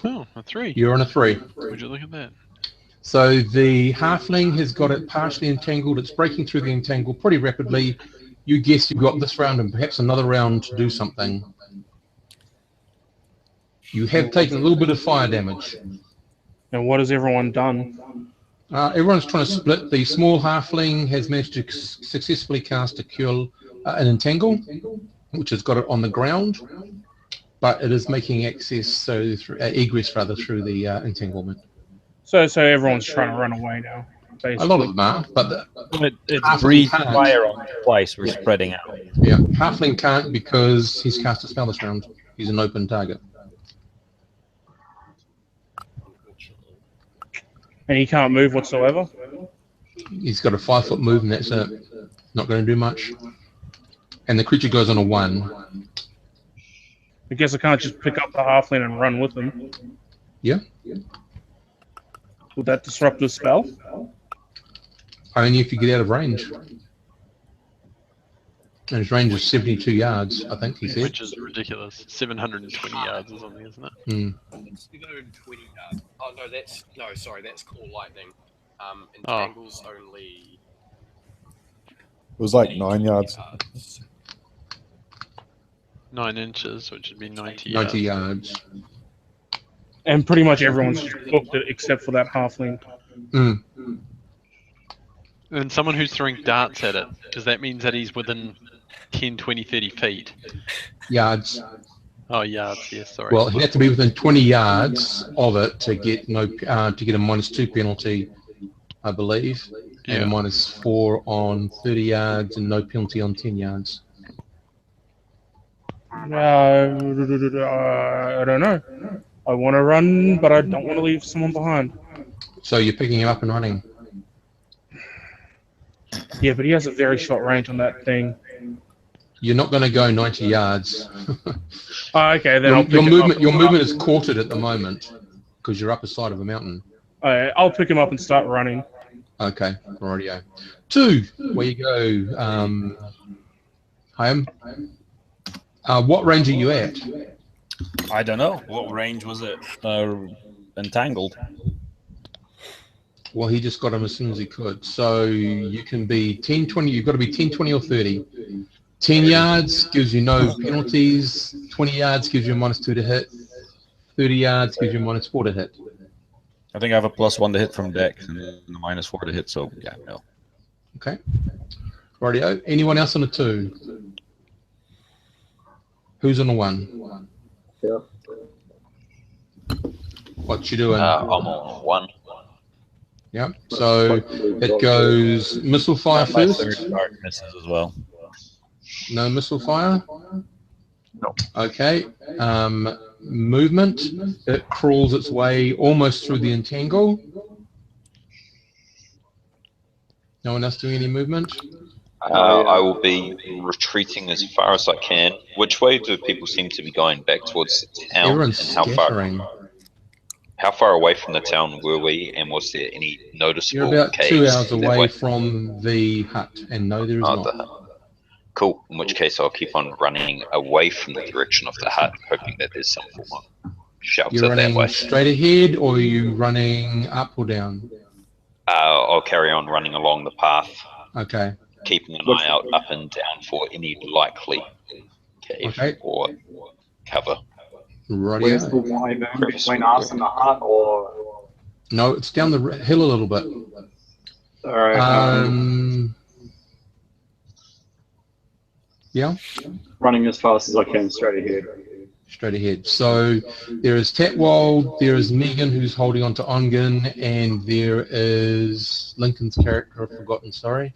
Oh, a 3. You're on a 3. Would you look at that? So the halfling has got it partially entangled. It's breaking through the entangle pretty rapidly. You guess you've got this round and perhaps another round to do something. You have taken a little bit of fire damage. And what has everyone done? Everyone's trying to split. The small halfling has managed to successfully cast a cure, an entangle, which has got it on the ground, but it is making access, so through, egress rather, through the entanglement. So everyone's trying to run away now. basically. A lot of them are, but It's Halfling breathe can't. fire on twice. We're spreading out. yeah, Halfling can't because he's cast a spell this round. He's an open target. Unfortunately. And he can't move whatsoever. He's got a 5-foot move, and that's it. Not going to do much. And the creature goes on a 1. I guess I can't just pick up the halfling and run with him. Yeah. Would that disrupt the spell? Only if you get out of range. And his range is 72 yards, I think he said. Which is ridiculous. 720 yards or something, isn't it? Mm. 720 yards. Oh no, that's Call Lightning. Entangle's only. It was like 9 yards. 9 inches, which would be 90 90 yards. yards. And pretty much everyone's booked it except for that halfling. Mm. And someone who's throwing darts at it, does that mean that he's within 10, 20, 30 feet? Yards. Oh, yards, yes, sorry. Well, he had to be within 20 yards of it to get no to get a -2 penalty, I believe, and a -4 on 30 yards, and no penalty on 10 yards. I don't know. I want to run, but I don't want to leave someone behind. So you're picking him up and running. Yeah, but he has a very short range on that thing. You're not going to go 90 yards. Oh, okay, then I'll pick your him movement up. your movement is quartered at the moment because you're up the side of a mountain. I'll pick him up and start running. Okay, rightio. 2, where you go, home. What range are you at? I don't know. What range was it? Entangled. Well, he just got him as soon as he could. So you can be 10, 20. You've got to be 10, 20, or 30. 10 yards gives you no penalties. 20 yards gives you a -2 to hit. 30 yards gives you a -4 to hit. I think I have a +1 to hit from Dex and a -4 to hit, so yeah, no. Okay. Rightio. Anyone else on a 2? Who's on a 1? Yeah. What you doing? I'm on 1. Yeah. So it goes missile fire My first. third dart misses as well. No missile fire? No. Okay. Movement. It crawls its way almost through the entangle. No one else doing any movement? I will be retreating as far as I can. Which way do people seem to be going? Back towards the town? Everyone's And scattering. how far away from the town were we? And was there any noticeable You're about caves 2 hours that away way? from the hut, and no, there is Oh, not. the hut. Cool. In which case, I'll keep on running away from the direction of the hut, hoping that there's some form of shelter You're that running way. straight ahead, or are you running up or down? I'll carry on running along the path, Okay. keeping an eye out up and down for any likely cave Okay. or cover. Where's the Rightio. wyvern between us and the hut, or? No, it's down the hill a little bit. Alright, Yeah. running as fast as I can straight ahead. Straight ahead. So there is Tatwald, there is Megan who's holding on to Ongen, and there is Lincoln's character, I've forgotten, sorry.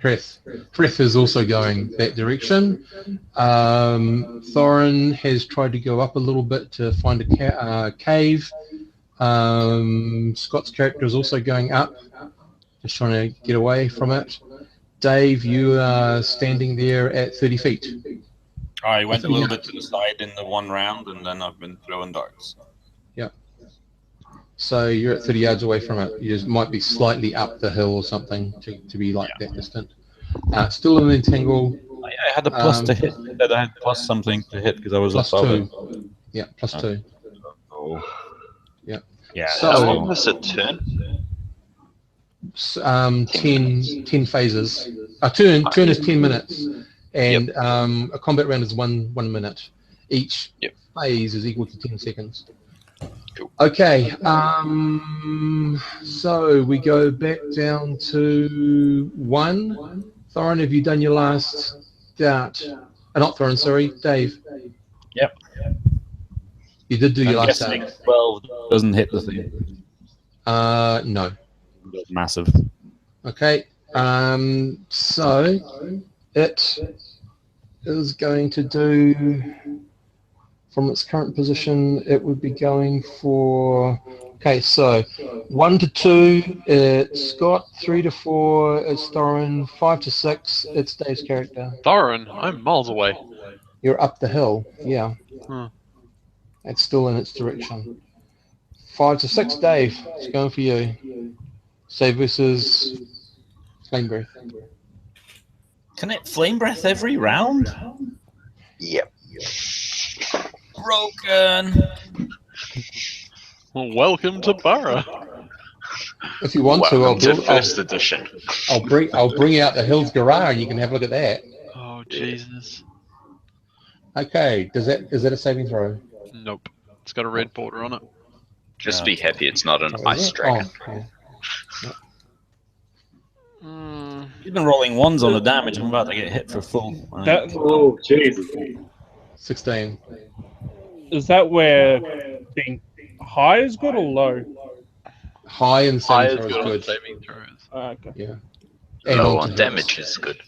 Frith is also going that direction. Thorin has tried to go up a little bit to find a cave. Scott's character is also going up, just trying to get away from it. Dave, you are standing there at 30 feet. I went a little bit to the side in the one round, and then I've been throwing darts. Yeah. So you're at 30 yards away from it. You just might be slightly up the hill or something to be like that distant. Still in the entangle. I had a plus to hit. That I had plus something to hit because I was Plus above 2. it. Yeah, plus 2. Oh. Yeah. Yeah. So- How long does it turn? 10 phases. A turn is 10 minutes, and a combat round is 1 minute. Each phase is equal to 10 seconds. Cool. Okay, so we go back down to 1. Thorin, have you done your last dart? Not Thorin, sorry, Dave. Yep. You did do your I'm last guessing save. 12 doesn't hit the thing. No. Massive. Okay. So it is going to do, from its current position, it would be going for, okay, so 1 to 2, it's Scott, 3 to 4, it's Thorin, 5 to 6, it's Dave's character. Thorin, I'm miles away. You're up the hill, yeah. Huh. It's still in its direction. 5 to 6, Dave, it's going for you. Save versus Flame Breath. Can it flame breath every round? Yep. Broken. Well, welcome to Barra. If you want to, Welcome to first edition. I'll bring out the Hills Garage and you can have a look at that. Oh, Jesus. Okay, is that a saving throw? Nope. It's got a red border on it. Just be happy it's not an Oh, is ice it? dragon. Oh, yeah. You've been rolling ones on the damage. I'm about to get hit for full. That, Oh, Jesus. 16. is that where being high is good or low? High and High saving is throw good on is good. saving throws. Okay. Yeah. And Low on on damage is good.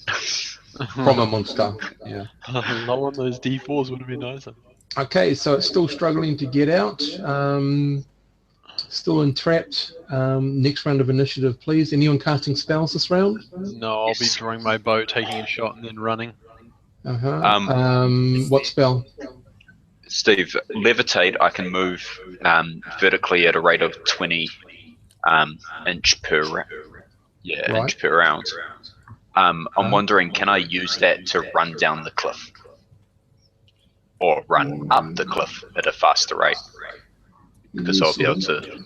from a monster. Yeah. Low on those D4s would have been nicer. Okay, so it's still struggling to get out. Still entrapped. Next round of initiative, please. Anyone casting spells this round? No, I'll be drawing my bow, taking a shot, and then running. What spell? Steve, levitate, I can move vertically at a rate of 20 inch per inch per round. I'm wondering, can I use that to run down the cliff? Or run up the cliff at a faster rate? Because I'll be able to...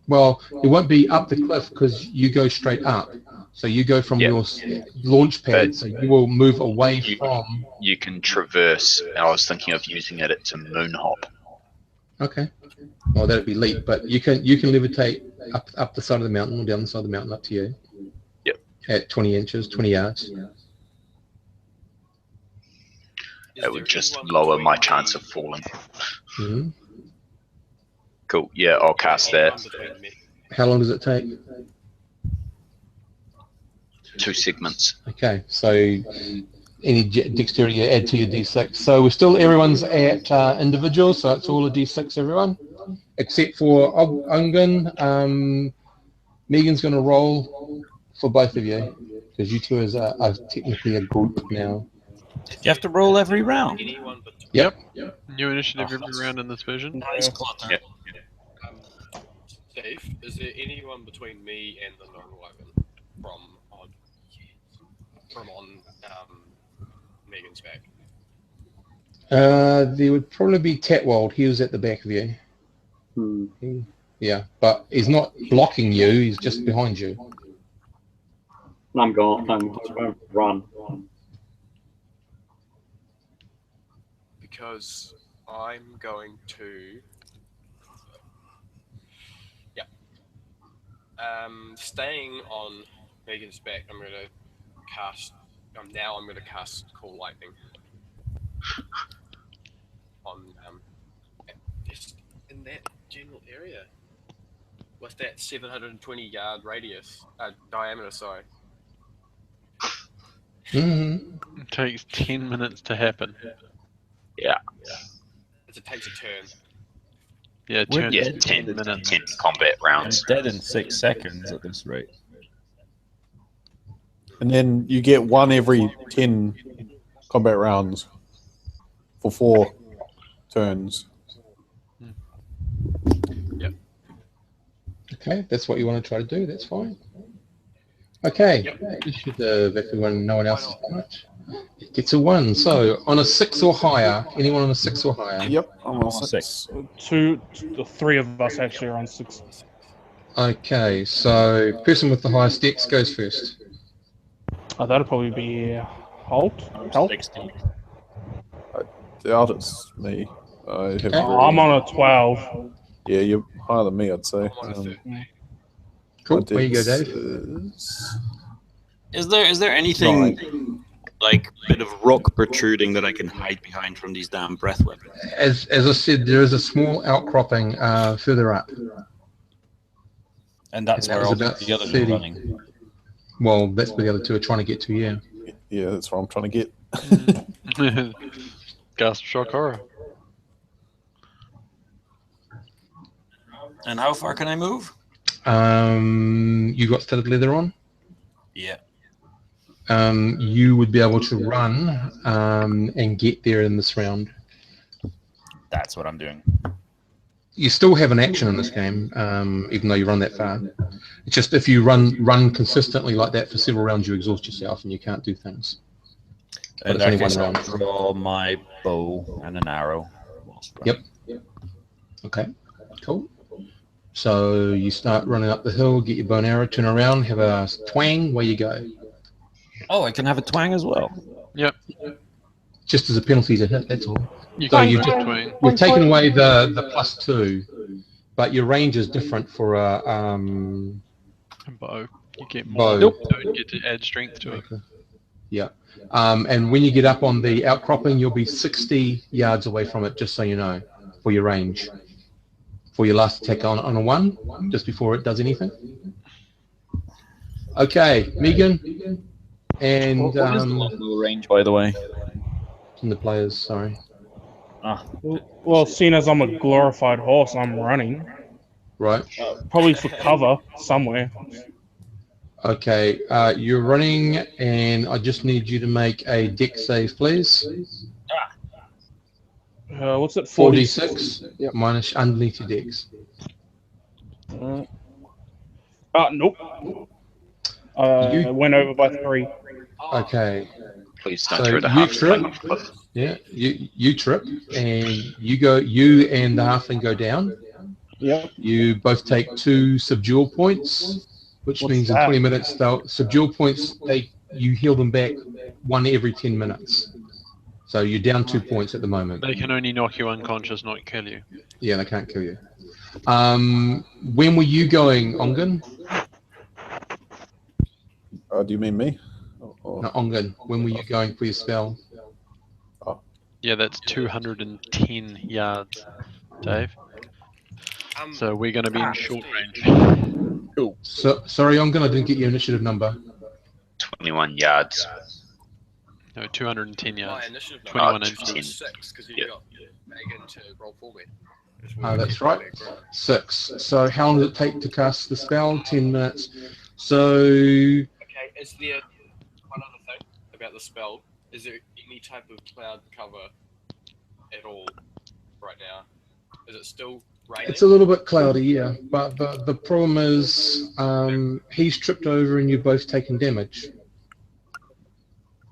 Well, it won't be up the cliff because you go straight up. So you go from your launch pad, so you will move away from... You can traverse. I was thinking of using it to moon hop. Okay. Well, that'd be leap, but you can levitate up the side of the mountain or down the side of the mountain, up to you. Yep. At 20 inches, 20 yards. It would just lower my chance of falling. Mm-hmm. Cool. Yeah, I'll cast that. How long does it take? 2 segments. Okay, so any dexterity you add to your d6. So we're still, everyone's at individual, so it's all a d6, everyone, except for Ungan. Megan's going to roll for both of you because you two are technically a group now. Do you have to roll every round? Yep. New initiative every round in this version. Nice clutter. Yep. Dave, is there anyone between me and the non-wagon from on Megan's back? There would probably be Tatwald. He was at the back of you. Yeah, but he's not blocking you. He's just behind you. I'm gone. I'm going to run. Because I'm going to... staying on Megan's back, I'm going to cast... now I'm going to cast Call Lightning. On... just in that general area. With that 720 yard radius, diameter, sorry. Mm-hmm. It takes 10 minutes to happen. Yeah. It takes a turn. Yeah, We're 10 minutes. 10 combat I'm rounds. dead in 6 seconds at this rate. And then you get one every 10 combat rounds for 4 turns. Yep. Okay, that's what you want to try to do. That's fine. Okay, you should if everyone, no one else has done it. It gets a 1. So on a 6 or higher, anyone on a 6 or higher? Yep, I'm on on 6. The 3 of us actually are on 6. Okay, so person with the highest dex goes first. Oh, that'll probably be Holt. Help. 60. I doubt it's me. I have I'm on a 12. Yeah, you're higher than me, I'd say. I'm on a 30. Cool. My Where you go, dex Dave? is Is there anything like bit of rock protruding that I can hide behind from these damn breath weapons? As I said, there is a small outcropping further up. And that's And that where was all about the others 30. are running. Well, that's where the other two are trying to get to, yeah. Yeah, that's what I'm trying to get. Gasp, shock, horror. And how far can I move? You got studded leather on? Yeah. You would be able to run and get there in this round. That's what I'm doing. You still have an action in this game, even though you run that far. It's just if you run consistently like that for several rounds, you exhaust yourself and you can't do things. But And it's I only one guess I'll round. draw my bow and an arrow. whilst running. Yep. Okay, cool. So you start running up the hill, get your bow and arrow, turn around, have a twang, where you go. Oh, I can have a twang as well. Yep. Just as a penalty to hit, that's all. You So can you've, move just, twang. you've taken away the +2, but your range is different for a Bow. You get more. bow. Don't get to add strength to it. Yeah. And when you get up on the outcropping, you'll be 60 yards away from it, just so you know, for your range. For your last attack on a 1, just before it does anything. Okay, Megan. And What is the lawnmower range, by the way? from the players, sorry. Ah, Well, seeing as I'm a glorified horse, I'm running. Right. Probably for cover somewhere. Okay, you're running, and I just need you to make a dex save, please. What's it? 46 minus underneath your dex. Nope. You- Went over by 3. Okay. Please don't So throw the you half trip. flame off cliff. Yeah, you trip, and you and the halfling go down. Yep. You both take 2 subdual points, which What's means in that? 20 minutes, subdual points, you heal them back 1 every 10 minutes. So you're down 2 points at the moment. They can only knock you unconscious, not kill you. Yeah, they can't kill you. When were you going, Ongun? Do you mean me? Or- No, Ongun. When were you going for your spell? Yeah, that's 210 yards, Dave. So we're going to be in short range. So, sorry, Ongun, I didn't get your initiative number. 21 yards. No, 210 My yards. initiative 21 number and is 10. 6 because you Yeah. got Megan to roll for me. That's right. 6. So how long does it take to cast the spell? 10 minutes. So Okay, is there one other thing about the spell? Is there any type of cloud cover at all right now? Is it still raining? it's a little bit cloudy, yeah. But the problem is he's tripped over and you've both taken damage,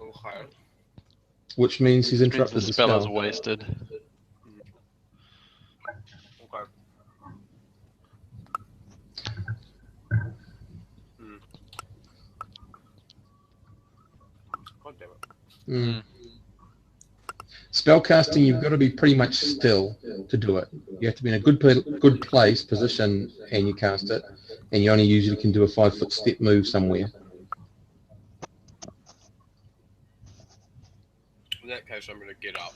Okay. which means he's Means interrupted the the spell is spell. wasted. Okay. God damn it. Mm. Spellcasting, you've got to be pretty much still to do it. You have to be in a good place, position, and you cast it. And you only usually can do a 5-foot step move somewhere. In that case, I'm going to get up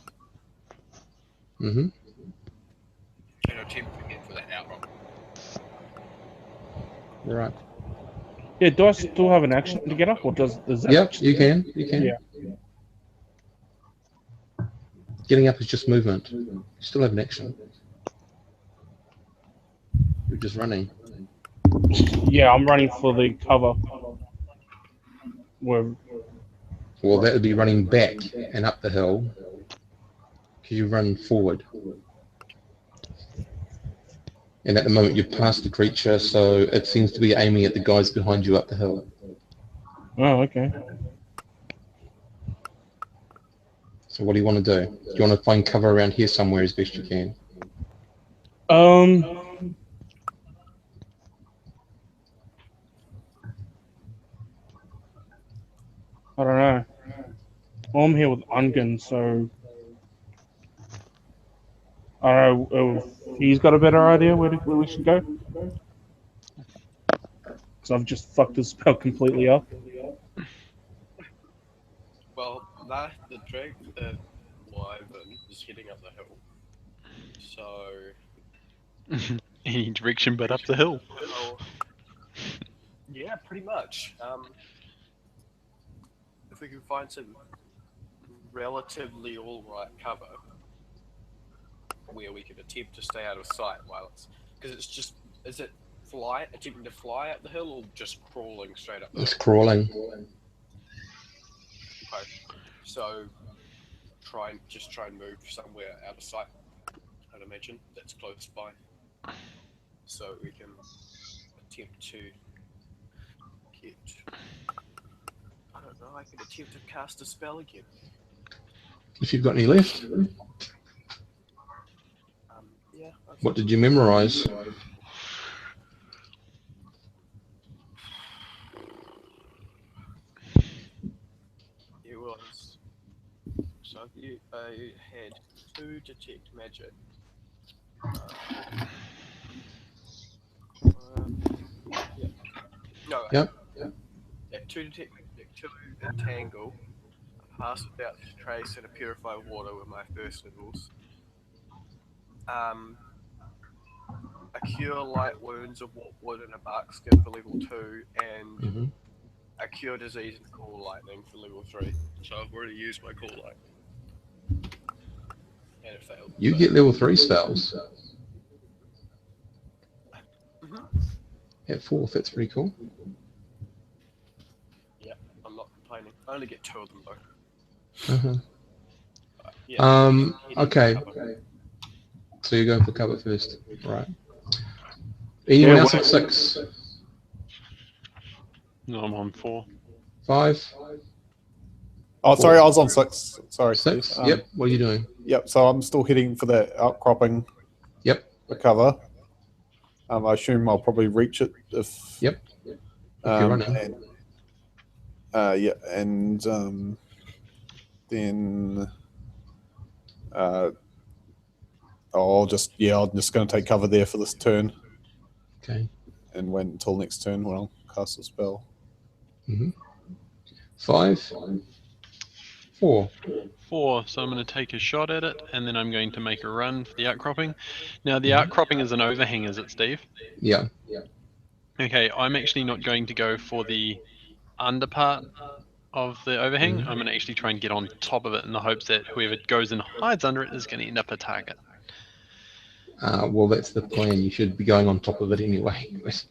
Mm-hmm. and attempt to get for that outrock. Right. Yeah, do I still have an action to get up, or does that? Yep, you can. You can. Yeah. Getting up is just movement. You still have an action. You're just running. Yeah, I'm running for the cover. Where? Well, that would be running back and up the hill. Because you run forward. And at the moment you're past the creature, so it seems to be aiming at the guys behind you up the hill. Oh, okay. So what do you want to do? Do you want to find cover around here somewhere as best you can? I don't know. Well, I'm here with Ungen, so I don't know if he's got a better idea where we should go. Because I've just fucked his spell completely up. Well, Nah, the wyvern is heading up the hill. So. Any direction but up the hill. Well, yeah, pretty much. If we can find some relatively alright cover where we can attempt to stay out of sight while it's. Because it's just. Is it attempting to fly up the hill or just crawling straight up the hill? It's crawling. Okay. So, try and move somewhere out of sight, I'd imagine. That's close by. So we can attempt to get. I don't know, I could attempt to cast a spell again. If you've got any left. Yeah. What did you memorize? It was. So I had 2 detect magic. Yeah. No. Yep. Yeah, 2 detect magic, 2 entangle, a pass without trace, and a purify water were my first levels. A cure light wounds of wood and a bark skin for level 2, and a cure disease and cool lightning for level 3. So I've already used my cool light. And it failed. You get level 3 spells. At 4th, that's pretty cool. Yeah, I'm not complaining. I only get 2 of them though. Okay. So you're going for cover first, right? Anyone else on 6? No, I'm on 4. 5? Oh, sorry, I was on 6. Sorry, 6? Steve. Yep. What are you doing? Yep. So I'm still heading for that outcropping. Yep. For cover. I assume I'll probably reach it if. Yep. If you're running. And then I'm just going to take cover there for this turn. Okay. And wait until next turn when I'll cast a spell. 5? 4. 4, so I'm going to take a shot at it, and then I'm going to make a run for the outcropping. Now, the outcropping is an overhang, is it, Steve? Yeah. Okay, I'm actually not going to go for the under part of the overhang. I'm going to actually try and get on top of it in the hopes that whoever goes and hides under it is going to end up a target. Well, that's the plan. You should be going on top of it anyway.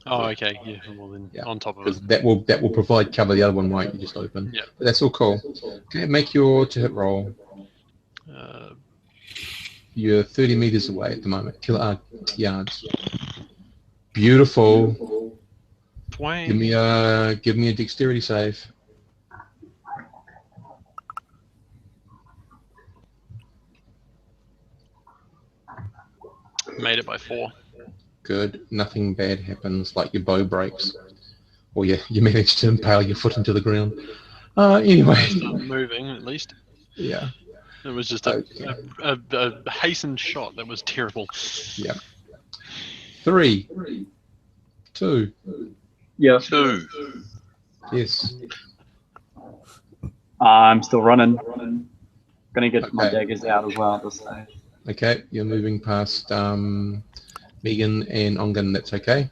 Oh, okay. Yeah. Well, then on top of it. Because that will provide cover. The other one won't. You just open. Yeah. But that's all cool. Okay, make your to-hit roll. You're 30 meters away at the moment. Yards. Beautiful. Twang. Give me a dexterity save. Made it by 4. Good. Nothing bad happens, like your bow breaks, or you manage to impale your foot into the ground. Anyway. Moving at least. Yeah. It was just a hastened shot that was terrible. Yeah. 3, 2. Yeah. 2. Yes. I'm still running. Gonna get my daggers out as well at this stage. Okay, you're moving past Megan and Ongan, that's okay.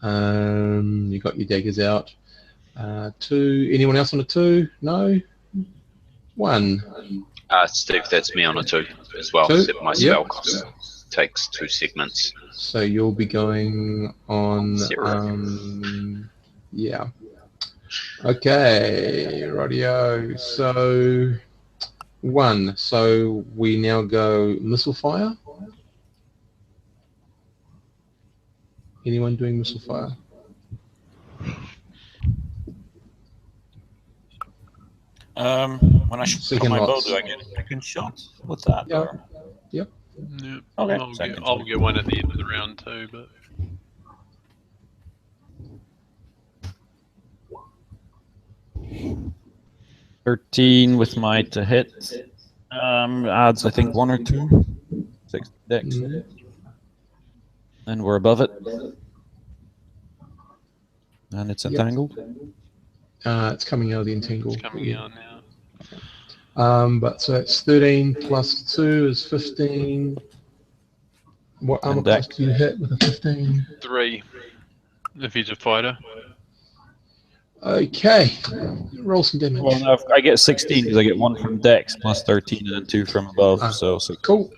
You got your daggers out. 2, anyone else on a 2? No? 1. Steve, that's me on a 2 as well, 2? except my spell cost takes 2 segments. So you'll be going on 0. yeah. Okay, radio. So 1. So we now go missile fire. Anyone doing missile fire? When I shoot Second my bow, lots. do I get a second shot with that? Yeah. Or? Yep. Yeah. Okay. I'll get one at the end of the round too, but. $13 with my to hit. Adds, I think, 1 or 2. 6 dex. And we're above it. And it's entangled. It's coming out of the entangle. It's coming out now. But so it's 13 plus 2 is 15. What armor class do you hit with a 15? 3. If he's a fighter. Okay. Roll some damage. Well, no, I get 16 because I get 1 from Dex plus 13 and then 2 from above. So 16. Cool.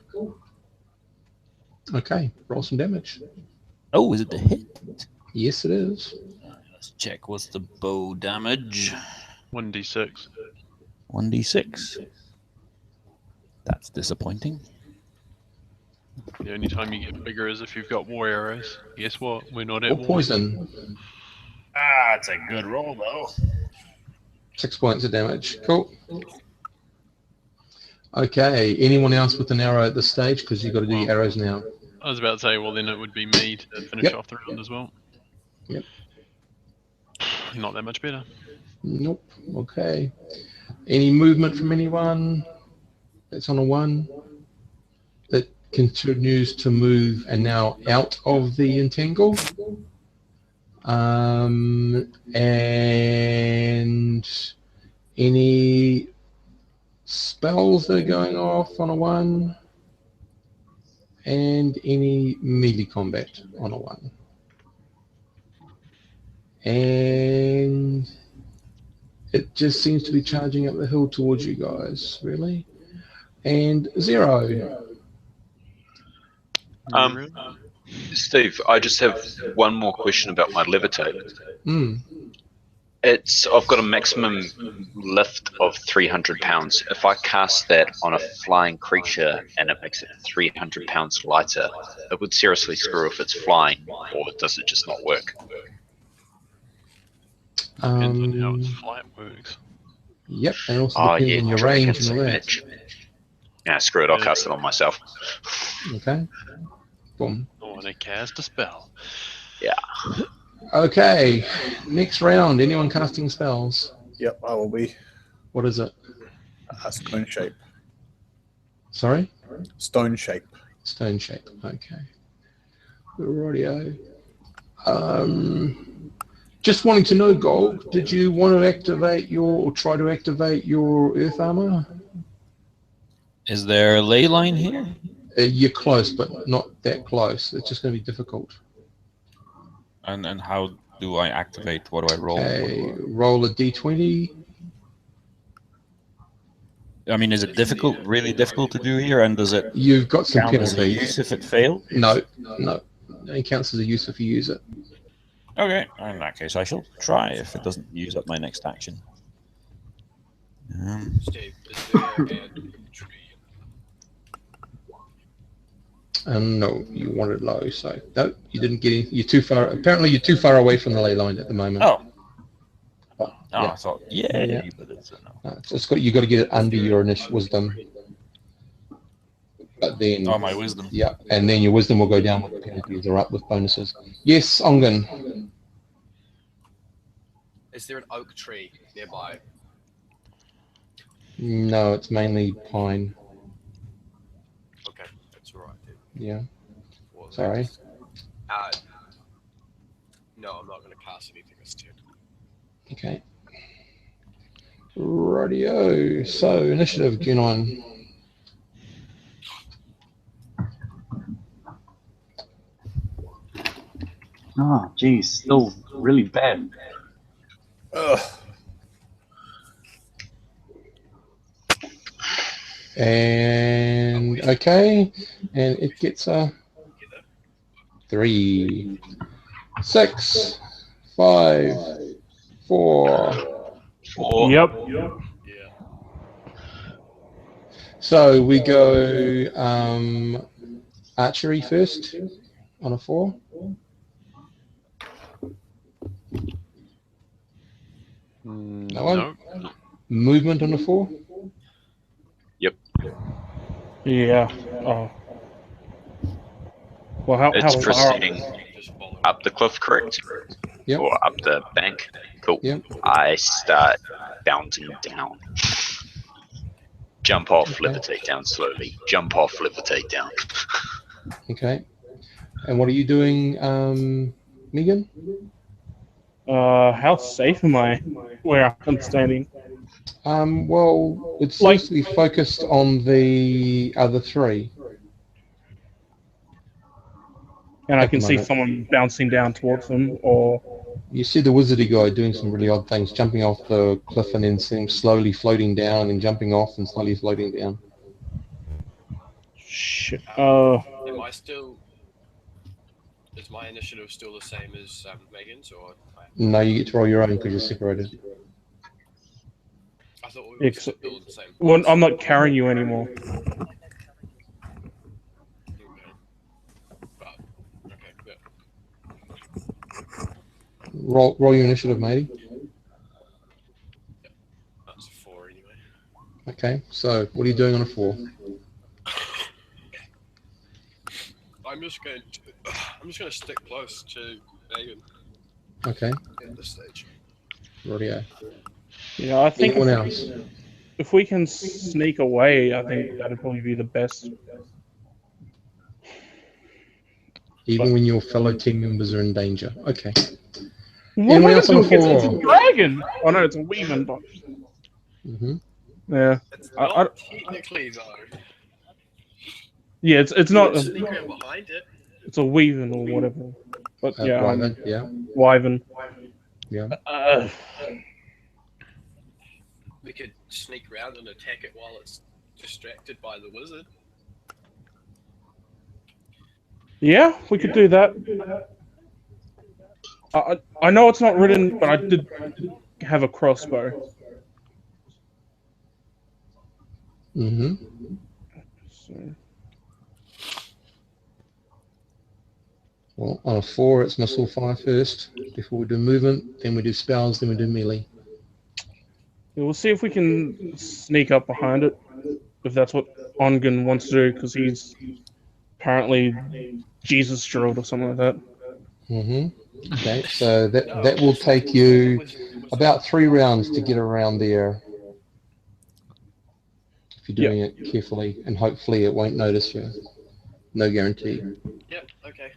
Okay. Roll some damage. Oh, is it the hit? Yes, it is. Let's check. What's the bow damage? 1d6. 1d6. That's disappointing. The only time you get bigger is if you've got war arrows. Guess what? We're not at Or war. poison. Ah, it's a good roll, though. 6 points of damage. Cool. Okay. Anyone else with an arrow at this stage? Because you've got to do your arrows now. I was about to say, well, then it would be me to finish off the round as well. Yep. Not that much better. Nope. Okay. Any movement from anyone that's on a 1 that continues to move and now out of the entangle? And any spells that are going off on a 1? And any melee combat on a 1. And it just seems to be charging up the hill towards you guys, really. And 0. Steve, I just have one more question about my levitate. I've got a maximum lift of 300 pounds. If I cast that on a flying creature and it makes it 300 pounds lighter, it would seriously screw if it's flying, or does it just not work? Depends on how its flight works. Yep, and also depends on your range and all that. Yeah, screw it, I'll cast it on myself. Okay. Boom. I want to cast a spell. Yeah. Okay, next round. Anyone casting spells? Yep, I will be. What is it? Stone shape. Sorry? Stone shape. Stone shape. Okay. Rightio. Just wanting to know, Gold, did you want to activate or try to activate your earth armor? Is there a ley line here? You're close, but not that close. It's just going to be difficult. And how do I activate? What do I roll? Okay, roll a d20. I mean, is it difficult, really difficult to do here? And does it You've got some count as a penalties. use if it fails? No. It only counts as a use if you use it. Okay, in that case, I shall try if it doesn't use up my next action. Steve, is there a tree? No, you wanted low, so no, you didn't get any. You're too far. Apparently, you're too far away from the ley line at the moment. Oh. Oh, I thought, but it's a no. No, it's got. You got to get it under your initial wisdom. But then. Oh, my wisdom. Yeah, and then your wisdom will go down with the penalties or up with bonuses. Yes, Ongan. Is there an oak tree nearby? No, it's mainly pine. Okay, that's all right. Then. Yeah. Well, Sorry. No, I'm not going to cast anything this turn. Okay. Rightio. So, initiative, G9. Oh, geez, still really bad. Ugh. And okay, and it gets a 3, 6, 5, 4. Yep. Yeah. So we go archery first on a 4. No one? No. Movement on a 4. Yep. Yeah. Oh. Well, how It's far? proceeding up the cliff, correct? Yep. Or up the bank. Cool. Yep. I start bouncing down. Jump off, Okay. levitate down slowly. Jump off, levitate down. Okay. And what are you doing, Megan? How safe am I where I'm standing? Well, it Like- seems to be focused on the other three. And I At can the see moment. someone bouncing down towards them, or You see the wizardy guy doing some really odd things, jumping off the cliff and then seeing slowly floating down and jumping off and slowly floating down. shit. Am I still? Is my initiative still the same as Megan's, or No, you get to roll your own because you're separated. I thought we Yeah, were 'cause- still the same? Well, I'm not carrying you anymore. Okay. But, okay, yeah. Roll your initiative, matey. That's a 4 anyway. Okay, so what are you doing on a 4? I'm just going to stick close to Megan Okay, at this stage. rightio. Yeah, I think Anyone else? if we can sneak away, I think that'd probably be the best. Even when your fellow team members are in danger. Okay. What Anyone am I else on gonna a do against 4? a dragon? Oh no, it's a weaving. But Mm-hmm. yeah, It's I- not technically though. yeah, it's You not. can sneak around behind it. It's a weaving or whatever. But yeah, Wyvern, yeah. Wyvern. Yeah. We could sneak around and attack it while it's distracted by the wizard. Yeah, we could do that. I know it's not written, but I did have a crossbow. Mm-hmm. So, Well, on a 4, it's missile fire first. Before we do movement, then we do spells, then we do melee. yeah, we'll see if we can sneak up behind it, if that's what Ongun wants to do, because he's apparently Jesus drilled or something like that. Mm-hmm. Okay, so that will take you about 3 rounds to get around there. If you're doing it carefully, and hopefully it won't notice you. No guarantee. Yep. Okay.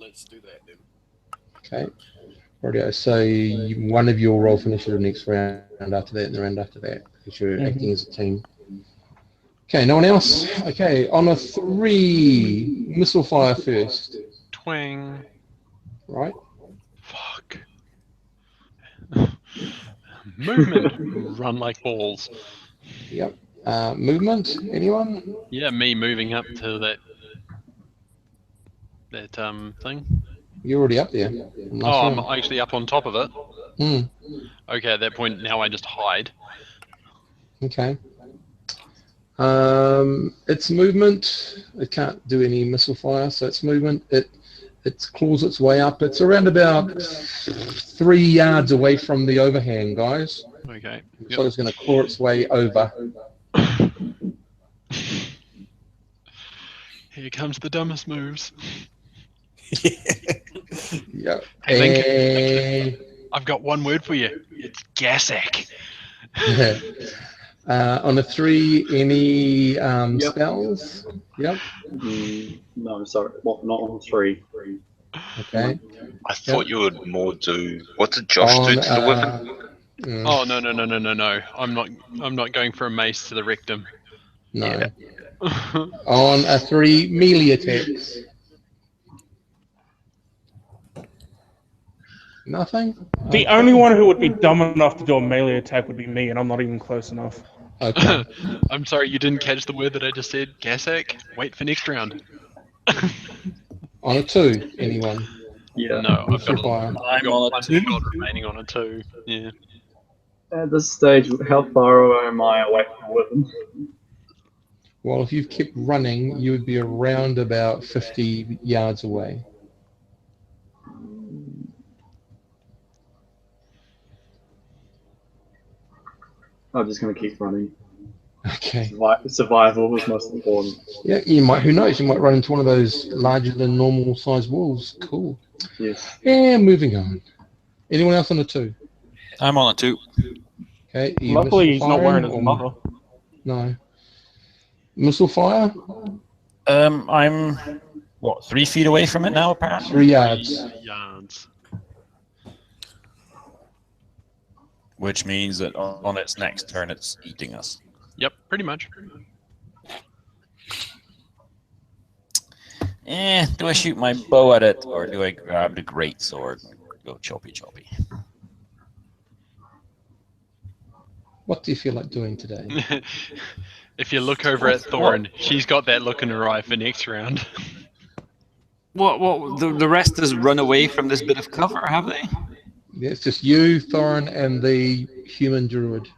Let's do that then. Okay. Rightio. So one of you will roll for initiative next round, after that, and the round after that, because you're acting as a team. Okay, no one else? Okay, on a 3, missile fire first. Twang. Right? Fuck. Movement. Run like balls. Yep. Movement? Anyone? Yeah, me moving up to that thing. You're already up there. Oh, I'm actually up on top of it. Hmm. Okay, at that point now I just hide. Okay. Its movement, it can't do any missile fire, so its movement, it claws its way up. It's around about 3 yards away from the overhang, guys. Okay. So it's going to claw its way over. Here comes the dumbest moves. Yep. Hey, Lincoln, I've got one word for you. It's Gassack. On a 3, any spells? Yep. No, sorry. What? Not on 3. Okay. I thought you would more do. What did Josh do to the weapon? Oh no! I'm not going for a mace to the rectum. No. Yeah. On a 3, melee attacks. Nothing? The only one who would be dumb enough to do a melee attack would be me, and I'm not even close enough. Okay. I'm sorry, you didn't catch the word that I just said. Gassack. Wait for next round. On a 2, anyone? Yeah. No, I've Missile got, fire. I've got one shot remaining on a 2. Yeah. At this stage, how far away am I away from the weapon? Well, if you've kept running, you would be around about 50 yards away. I'm just going to keep running. Okay. Survival is most important. Yeah, you might. Who knows? You might run into one of those larger than normal size wolves. Cool. Yes. And moving on. Anyone else on a 2? I'm on it too. Okay. you Luckily, missile he's not wearing firing his or- mother. No. Missile fire? I'm 3 feet away from it now, apparently. 3 yards. Yards. Which means that on its next turn, it's eating us. Yep, pretty much. Do I shoot my bow at it, or do I grab the great sword and go choppy choppy? What do you feel like doing today? If you look over at Thorin, she's got that look in her eye for next round. What? The rest has run away from this bit of cover, have they? Yeah, it's just you, Thorin, and the human druid.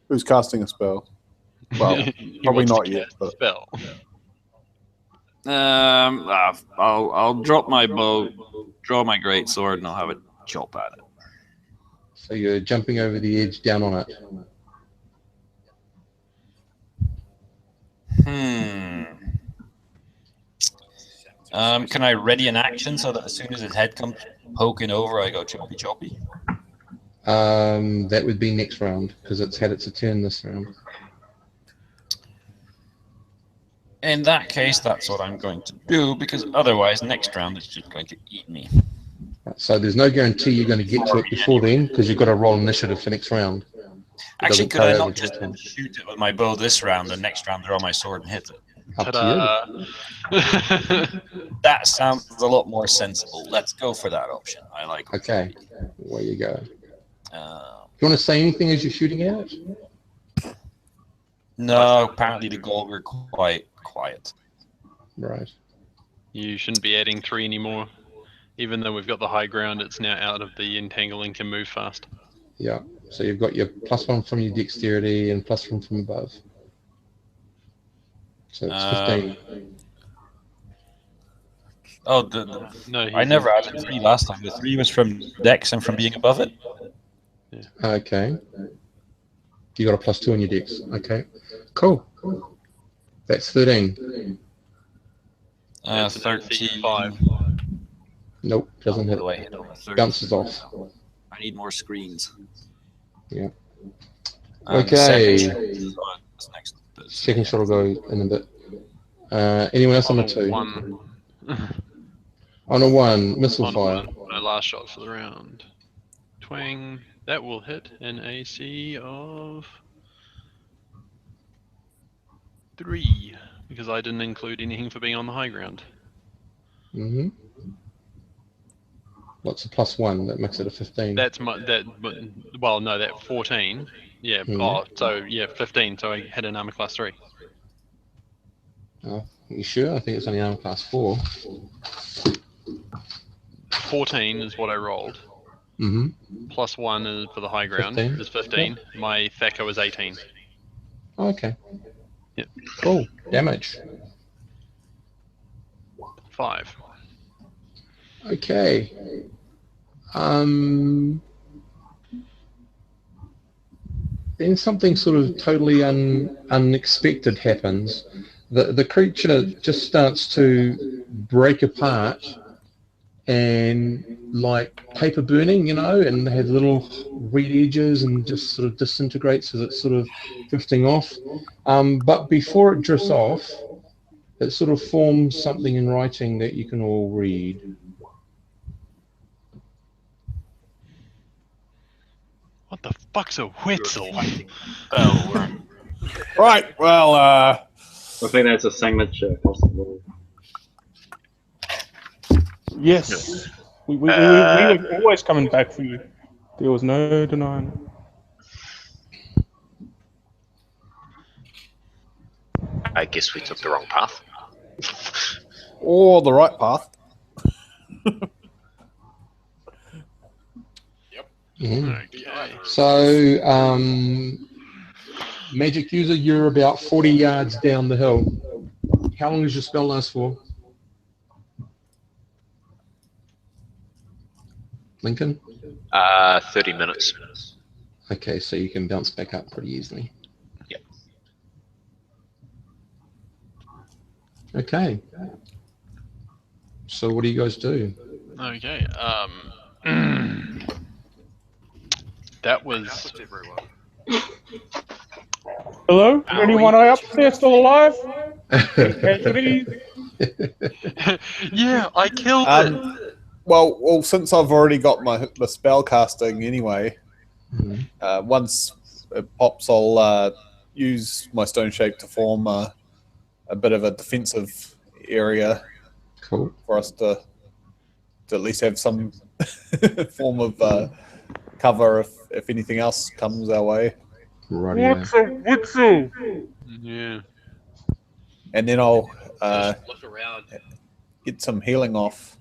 Who's casting a spell? Well, He probably wants to not yet. cast a But spell. I'll drop my bow, draw my great sword, and I'll have a chop at it. So you're jumping over the edge down on it. Can I ready an action so that as soon as its head comes poking over, I go choppy choppy? That would be next round, because it's had its turn this round. In that case, that's what I'm going to do, because otherwise, next round, it's just going to eat me. So there's no guarantee you're going to get to it before then, because you've got to roll initiative for next round. Actually, doesn't could I carry not over to just the turn. shoot it with my bow this round, and next round draw my sword and hit it? Up to Ta-da! That sounds a lot more sensible. Let's go for that option. I like you. Okay, where you go. Uh, You want to say anything as you're shooting at it? no, apparently the gold are quite quiet. Right. You shouldn't be adding 3 anymore. Even though we've got the high ground, it's now out of the entangle and can move fast. Yeah. So you've got your +1 from your dexterity and +1 from above. So it's 15. Oh, No, I never added 3 last time. The 3 was from dex and from being above it. Okay. You got a +2 on your dex. Okay. Cool. That's 13. That's 13. Nope, doesn't hit. Do I hit on a 13? Bounces off. I need more screens. Yeah. And the Okay. second shot is next. Second shot will go in a bit. Anyone else on a 2? 1. On a 1, missile On fire. my last shot for the round. Twang. That will hit an AC of 3, because I didn't include anything for being on the high ground. Mm-hmm. What's a +1? That makes it a 15. That's well, no, that 14. Yeah. Oh, so yeah, 15. So I had an armor class 3. Oh, you sure? I think it's only armor class 4. 14 is what I rolled. Mm-hmm. +1 is for the high ground 15. is 15. Yep. My Thaco is 18. Oh, okay. Yep. Cool. Damage. 5. Okay. Then something sort of totally unexpected happens. The creature just starts to break apart and like paper burning, you know, and they have little red edges and just sort of disintegrates as it's sort of drifting off. But before it drifts off, it sort of forms something in writing that you can all read. What the fuck's a Wetzel? Right, well, I think that's a signature, possibly. Yes. We were always coming back for you. There was no denying. I guess we took the wrong path. or the right path. Okay. So, magic user, you're about 40 yards down the hill. How long does your spell last for? Lincoln? 30 minutes. Okay, so you can bounce back up pretty easily. Yep. Okay. So what do you guys do? Okay. That was. Hello? Anyone up there still alive? Casualties? Yeah, I killed it. Well, since I've already got the spell casting anyway, Once it pops, I'll use my stone shape to form a bit of a defensive area Cool. for us to at least have some form of cover if anything else comes our way. What's Yeah. And then I'll Just look around. get some healing off.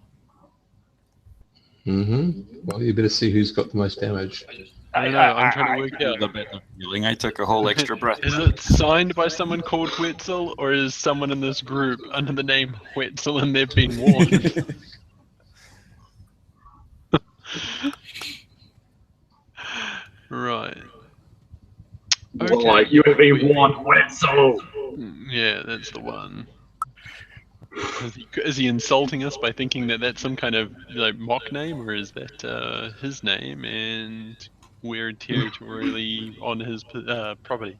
Well, you better see who's got the most damage. I don't know. I'm trying to work out. The better feeling. I took a whole extra breath. Is it signed by someone called Wetzel, or is someone in this group under the name Wetzel and they've been warned? Right. Okay. Like, you have been warned, Wetzel. Yeah, that's the one. Is he insulting us by thinking that that's some kind of mock name, or is that his name and we're territorially on his property?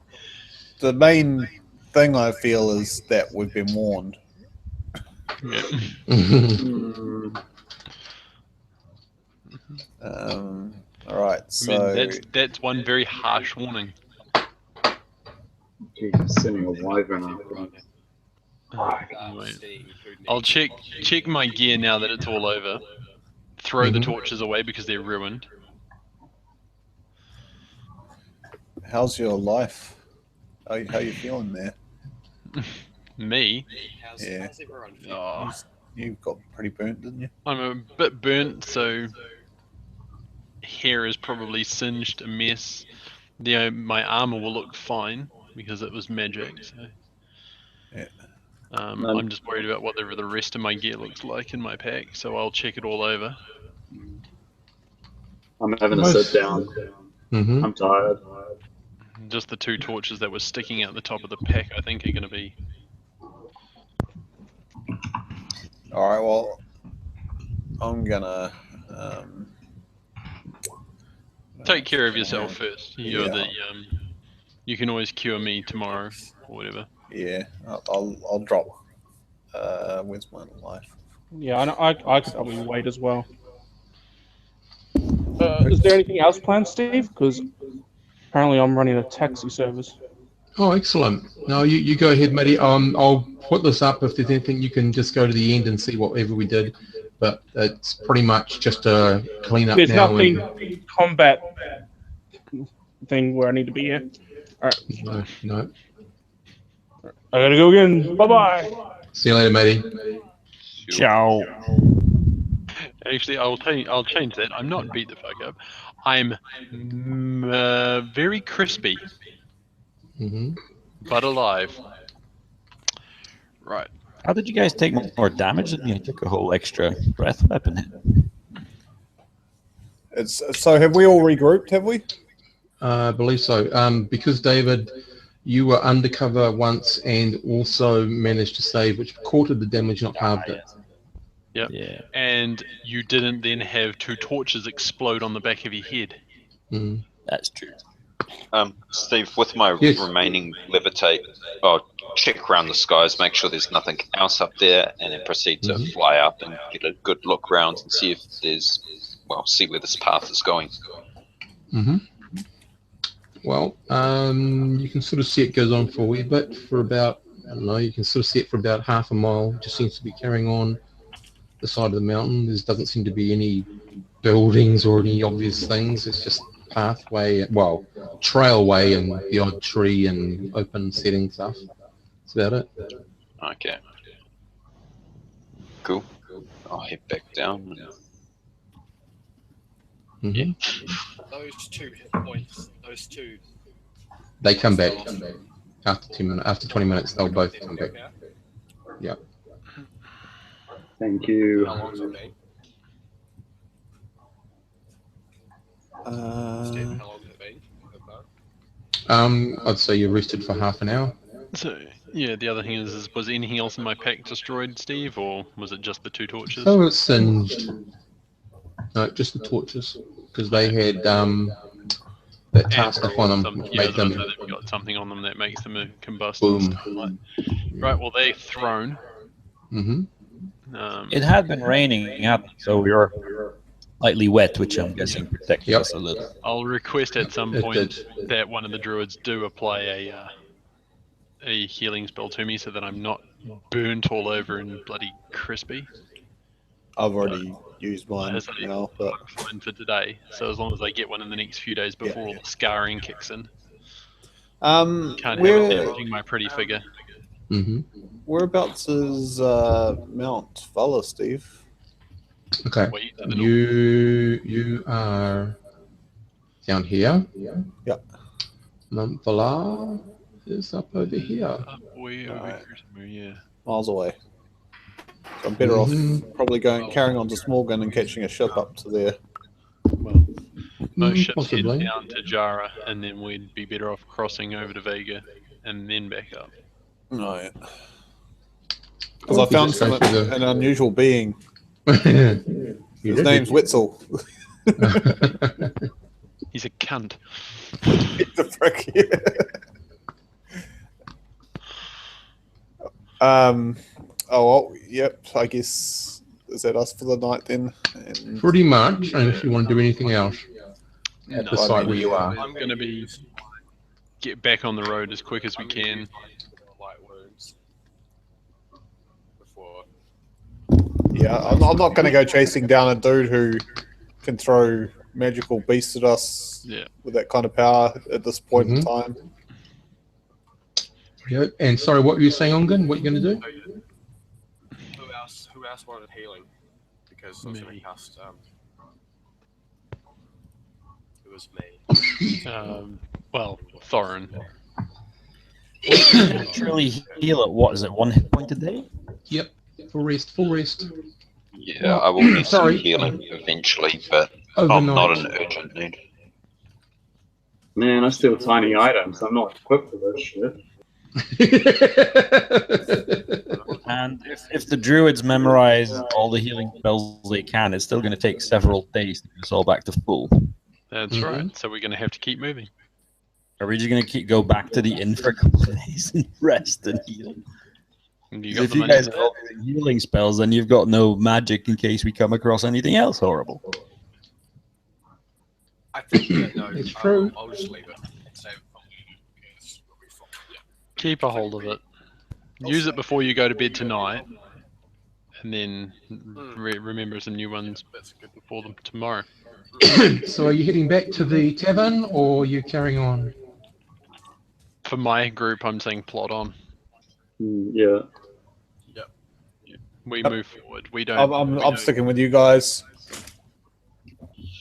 The main thing I feel is that we've been warned. Yeah. All right, so I mean, that's one very harsh warning. Jesus, sending a wyvern after us. Anyway, Steve, who I'll needs- check my gear now that it's all over. Throw the torches away because they're ruined. how's your life? How you feeling there? Me? How's everyone feeling? Oh, You got pretty burnt, didn't you? I'm a bit burnt, so hair is probably singed a mess. My armor will look fine because it was magic. So. Yeah. I'm just worried about whatever the rest of my gear looks like in my pack, so I'll check it all over. I'm having to sit down. I'm tired. Just the two torches that were sticking out the top of the pack, I think, are going to be. All right. Well, I'm gonna Take care of yourself first. You're Yeah. you can always cure me tomorrow or whatever. Yeah, I'll drop. Where's my life? Yeah, I could probably wait as well. Is there anything else planned, Steve? Because apparently I'm running a taxi service. Oh, excellent. No, you go ahead, Matty. I'll put this up. If there's anything, you can just go to the end and see whatever we did. But it's pretty much just a clean up There's now. nothing combat thing where I need to be here. All right. No. I gotta go again. Bye-bye. See you later, Matty. Ciao. Actually, I'll change that. I'm not beat the fuck up. I'm very crispy, but alive. Right. How did you guys take more damage than me? I took a whole extra breath weapon hit. So have we all regrouped? Have we? I believe so. Because David, you were undercover once and also managed to save, which quartered the damage, not halved it. Yep. Yeah. And you didn't then have two torches explode on the back of your head. That's true. Steve, with my remaining levitate, I'll check around the skies, make sure there's nothing else up there, and then proceed to fly up and get a good look around and see if there's, see where this path is going. Well, you can sort of see it goes on for a wee bit, for about, I don't know, you can sort of see it for about half a mile. Just seems to be carrying on the side of the mountain. There doesn't seem to be any buildings or any obvious things. It's just pathway, trailway and the odd tree and open setting stuff. That's about it. Okay. Cool. I'll head back down. Yeah. Those 2 hit points, those two. They come back after 2 minutes. After 20 minutes, they'll both come back. Yeah. Thank you. How long's it been? Steve, how long has it been? I'd say you're rested for half an hour. So, yeah, the other thing is was anything else in my pack destroyed, Steve, or was it just the two torches? Oh, it's singed. No, just the torches, because they had that tar stuff on them, which made them they've got something on them that makes them combust. boom. Right, well, they're thrown. It had been raining, so we were slightly wet, which I'm guessing protects Yep. us a little. I'll request at some It point did. that one of the druids do apply a healing spell to me so that I'm not burnt all over and bloody crispy. I've already used mine As I now, but fine for today. So as long as I get one in the next few days before all the scarring kicks in, can't have it damaging my pretty figure. Mm-hmm. whereabouts is Mount Valor, Steve? Okay. Way to the north. You are down here. Yep. Mount Valor is up over here. Up way over Alright. here somewhere, yeah. Miles away. So I'm better off probably carrying on to Smorgon and catching a ship up to there. Well, most ships possibly. head down to Jara, and then we'd be better off crossing over to Vega and then back up. Oh, yeah. Because I found an unusual being. His name's Witzel. He's a cunt. He's a prick, yeah. Oh, well, yep, I guess, is that us for the night then? And Pretty much, and if you want to do anything else at the No, site where you are. I'm going to get back on the road as quick as we can. Light wounds before. yeah, I'm not going to go chasing down a dude who can throw magical beasts at us Yeah. with that kind of power at this point in time. Yeah. And sorry, what were you saying, Ongun? What are you going to do? Who else wanted healing? Because I was going to cast. It was me. Well, Thorin. Naturally heal at what is it? 1 hit point a day? Yep. Full rest. Yeah, I will need some sorry. healing eventually, but Overnight. not an urgent need. Man, I steal tiny items. I'm not equipped for this shit. And if the druids memorize all the healing spells they can, it's still going to take several days to get us all back to full. That's right. So we're going to have to keep moving. Are we just going to go back to the inn for a couple of days and rest and heal? You got If the you money guys for have that? all these healing spells, then you've got no magic in case we come across anything else horrible. I think no. It's true. I'll just leave it. Save Keep a hold of it. Use it before you go to bed tonight, and then remember some new ones before them tomorrow. So are you heading back to the tavern, or are you carrying on? For my group, I'm saying plot on. Yeah. We move forward. We don't. I'm sticking with you guys.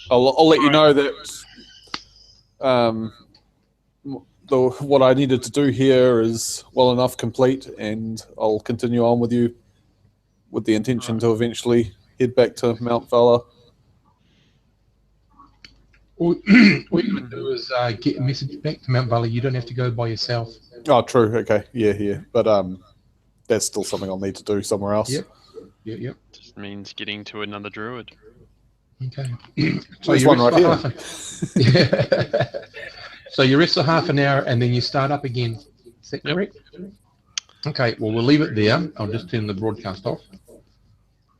I'll let you know that what I needed to do here is well enough complete, and I'll continue on with you with the intention to eventually head back to Mount Valor. All you're going to do is get a message back to Mount Valor. You don't have to go by yourself. Oh, true. Okay. Yeah. But that's still something I'll need to do somewhere else. Yep. Just means getting to another druid. Okay. So there's one right here. So you rest for half an hour and then you start up again. Is that correct? Okay, well, we'll leave it there. I'll just turn the broadcast off.